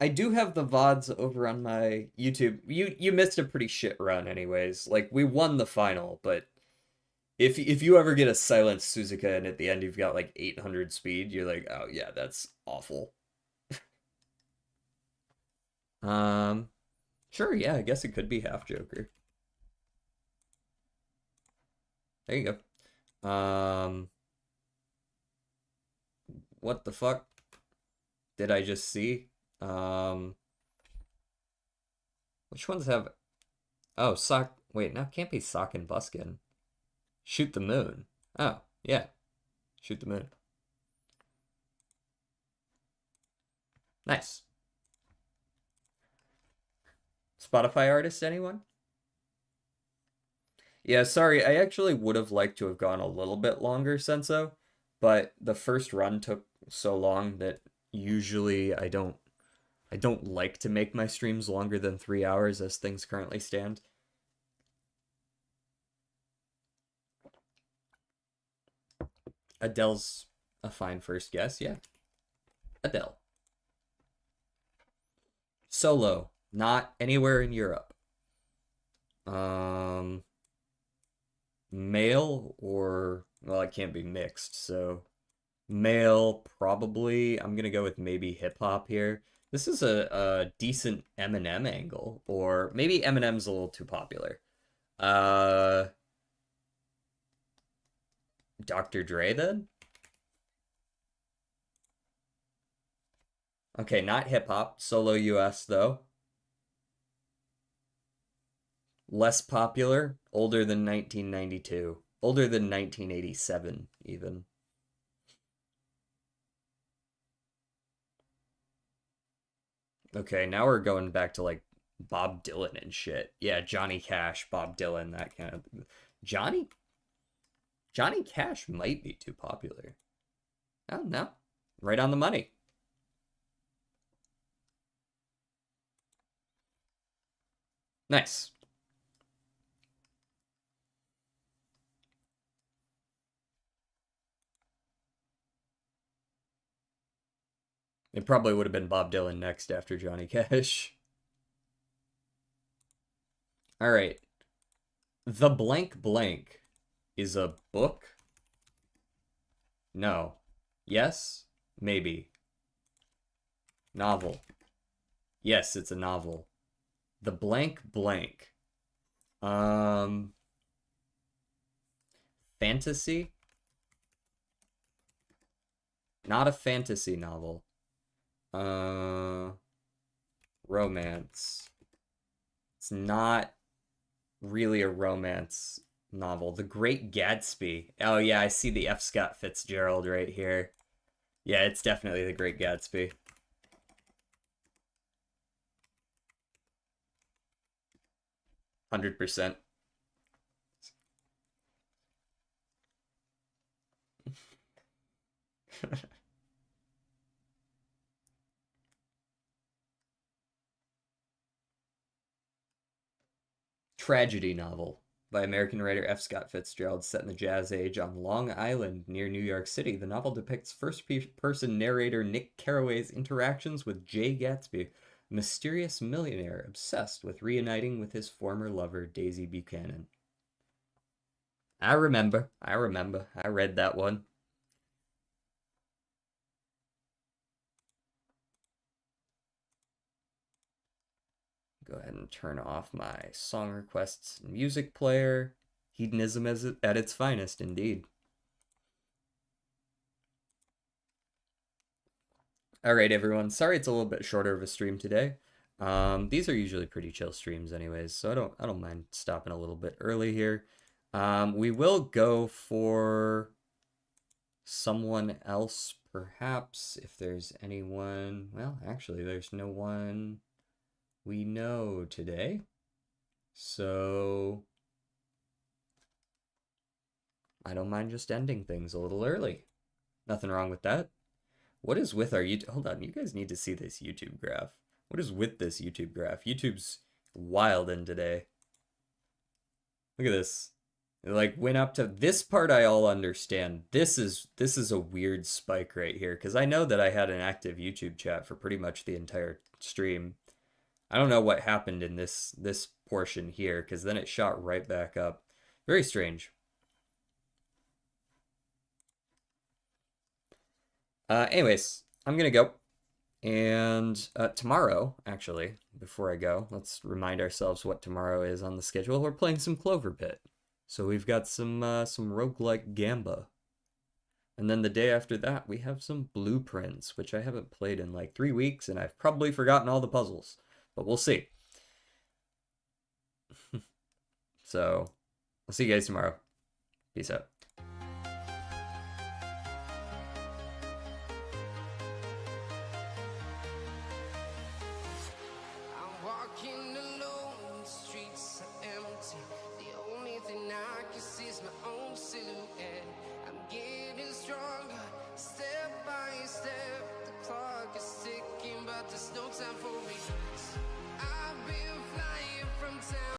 I do have the VODs over on my YouTube. You missed a pretty shit run anyways. Like, we won the final, but if you ever get a silent Suzuka and at the end you've got like 800 speed, you're like, oh yeah, that's awful. Sure, yeah, I guess it could be half Joker. There you go. What the fuck did I just see? Which ones have... Oh, Sock... Wait, no, it can't be Sock and Buskin. Shoot the Moon. Oh, yeah. Shoot the Moon. Nice. Spotify artist, anyone? Yeah, sorry, I actually would have liked to have gone a little bit longer, Senso, but the first run took so long that usually I don't like to make my streams longer than 3 hours as things currently stand. Adele's a fine first guess, yeah. Adele. Solo, not anywhere in Europe. Male or, well, it can't be mixed, so male, probably. I'm gonna go with maybe hip hop here. This is a decent Eminem angle, or maybe Eminem's a little too popular. Dr. Dre then? Okay, not hip hop. Solo US though. Less popular, older than 1992. Older than 1987, even. Okay, now we're going back to like Bob Dylan and shit. Yeah, Johnny Cash, Bob Dylan, that kind of... Johnny Cash might be too popular. I don't know. Right on the money. Nice. It probably would have been Bob Dylan next after Johnny Cash. All right. The Blank Blank is a book? No. Yes? Maybe. Novel. Yes, it's a novel. The Blank Blank. Fantasy? Not a fantasy novel. Romance. It's not really a romance novel. The Great Gatsby. Oh yeah, I see the F. Scott Fitzgerald right here. Yeah, it's definitely The Great Gatsby. %. tragedy novel by American writer F. Scott Fitzgerald set in the Jazz Age on Long Island near New York City. The novel depicts first-person narrator Nick Carraway's interactions with Jay Gatsby, a mysterious millionaire obsessed with reuniting with his former lover, Daisy Buchanan. I remember. I read that one. Go ahead and turn off my song requests music player. Hedonism at its finest, indeed. All right, everyone. Sorry it's a little bit shorter of a stream today. These are usually pretty chill streams, anyways, so I don't mind stopping a little bit early here. We will go for someone else, perhaps, if there's anyone. Well, actually, there's no one we know today. So I don't mind just ending things a little early. Nothing wrong with that. What is with our YouTube? Hold on, you guys need to see this YouTube graph. What is with this YouTube graph? YouTube's wild in today. Look at this. It like went up to this part. I all understand. This is a weird spike right here because I know that I had an active YouTube chat for pretty much the entire stream. I don't know what happened in this portion here because then it shot right back up. Very strange. Anyways, I'm gonna go. And tomorrow, actually, before I go, let's remind ourselves what tomorrow is on the schedule. We're playing some Clover Pit. So we've got some roguelike Gamba. And then the day after that, we have some Blueprints, which I haven't played in like 3 weeks, and I've probably forgotten all the puzzles. But we'll see. So, I'll see you guys tomorrow. Peace out.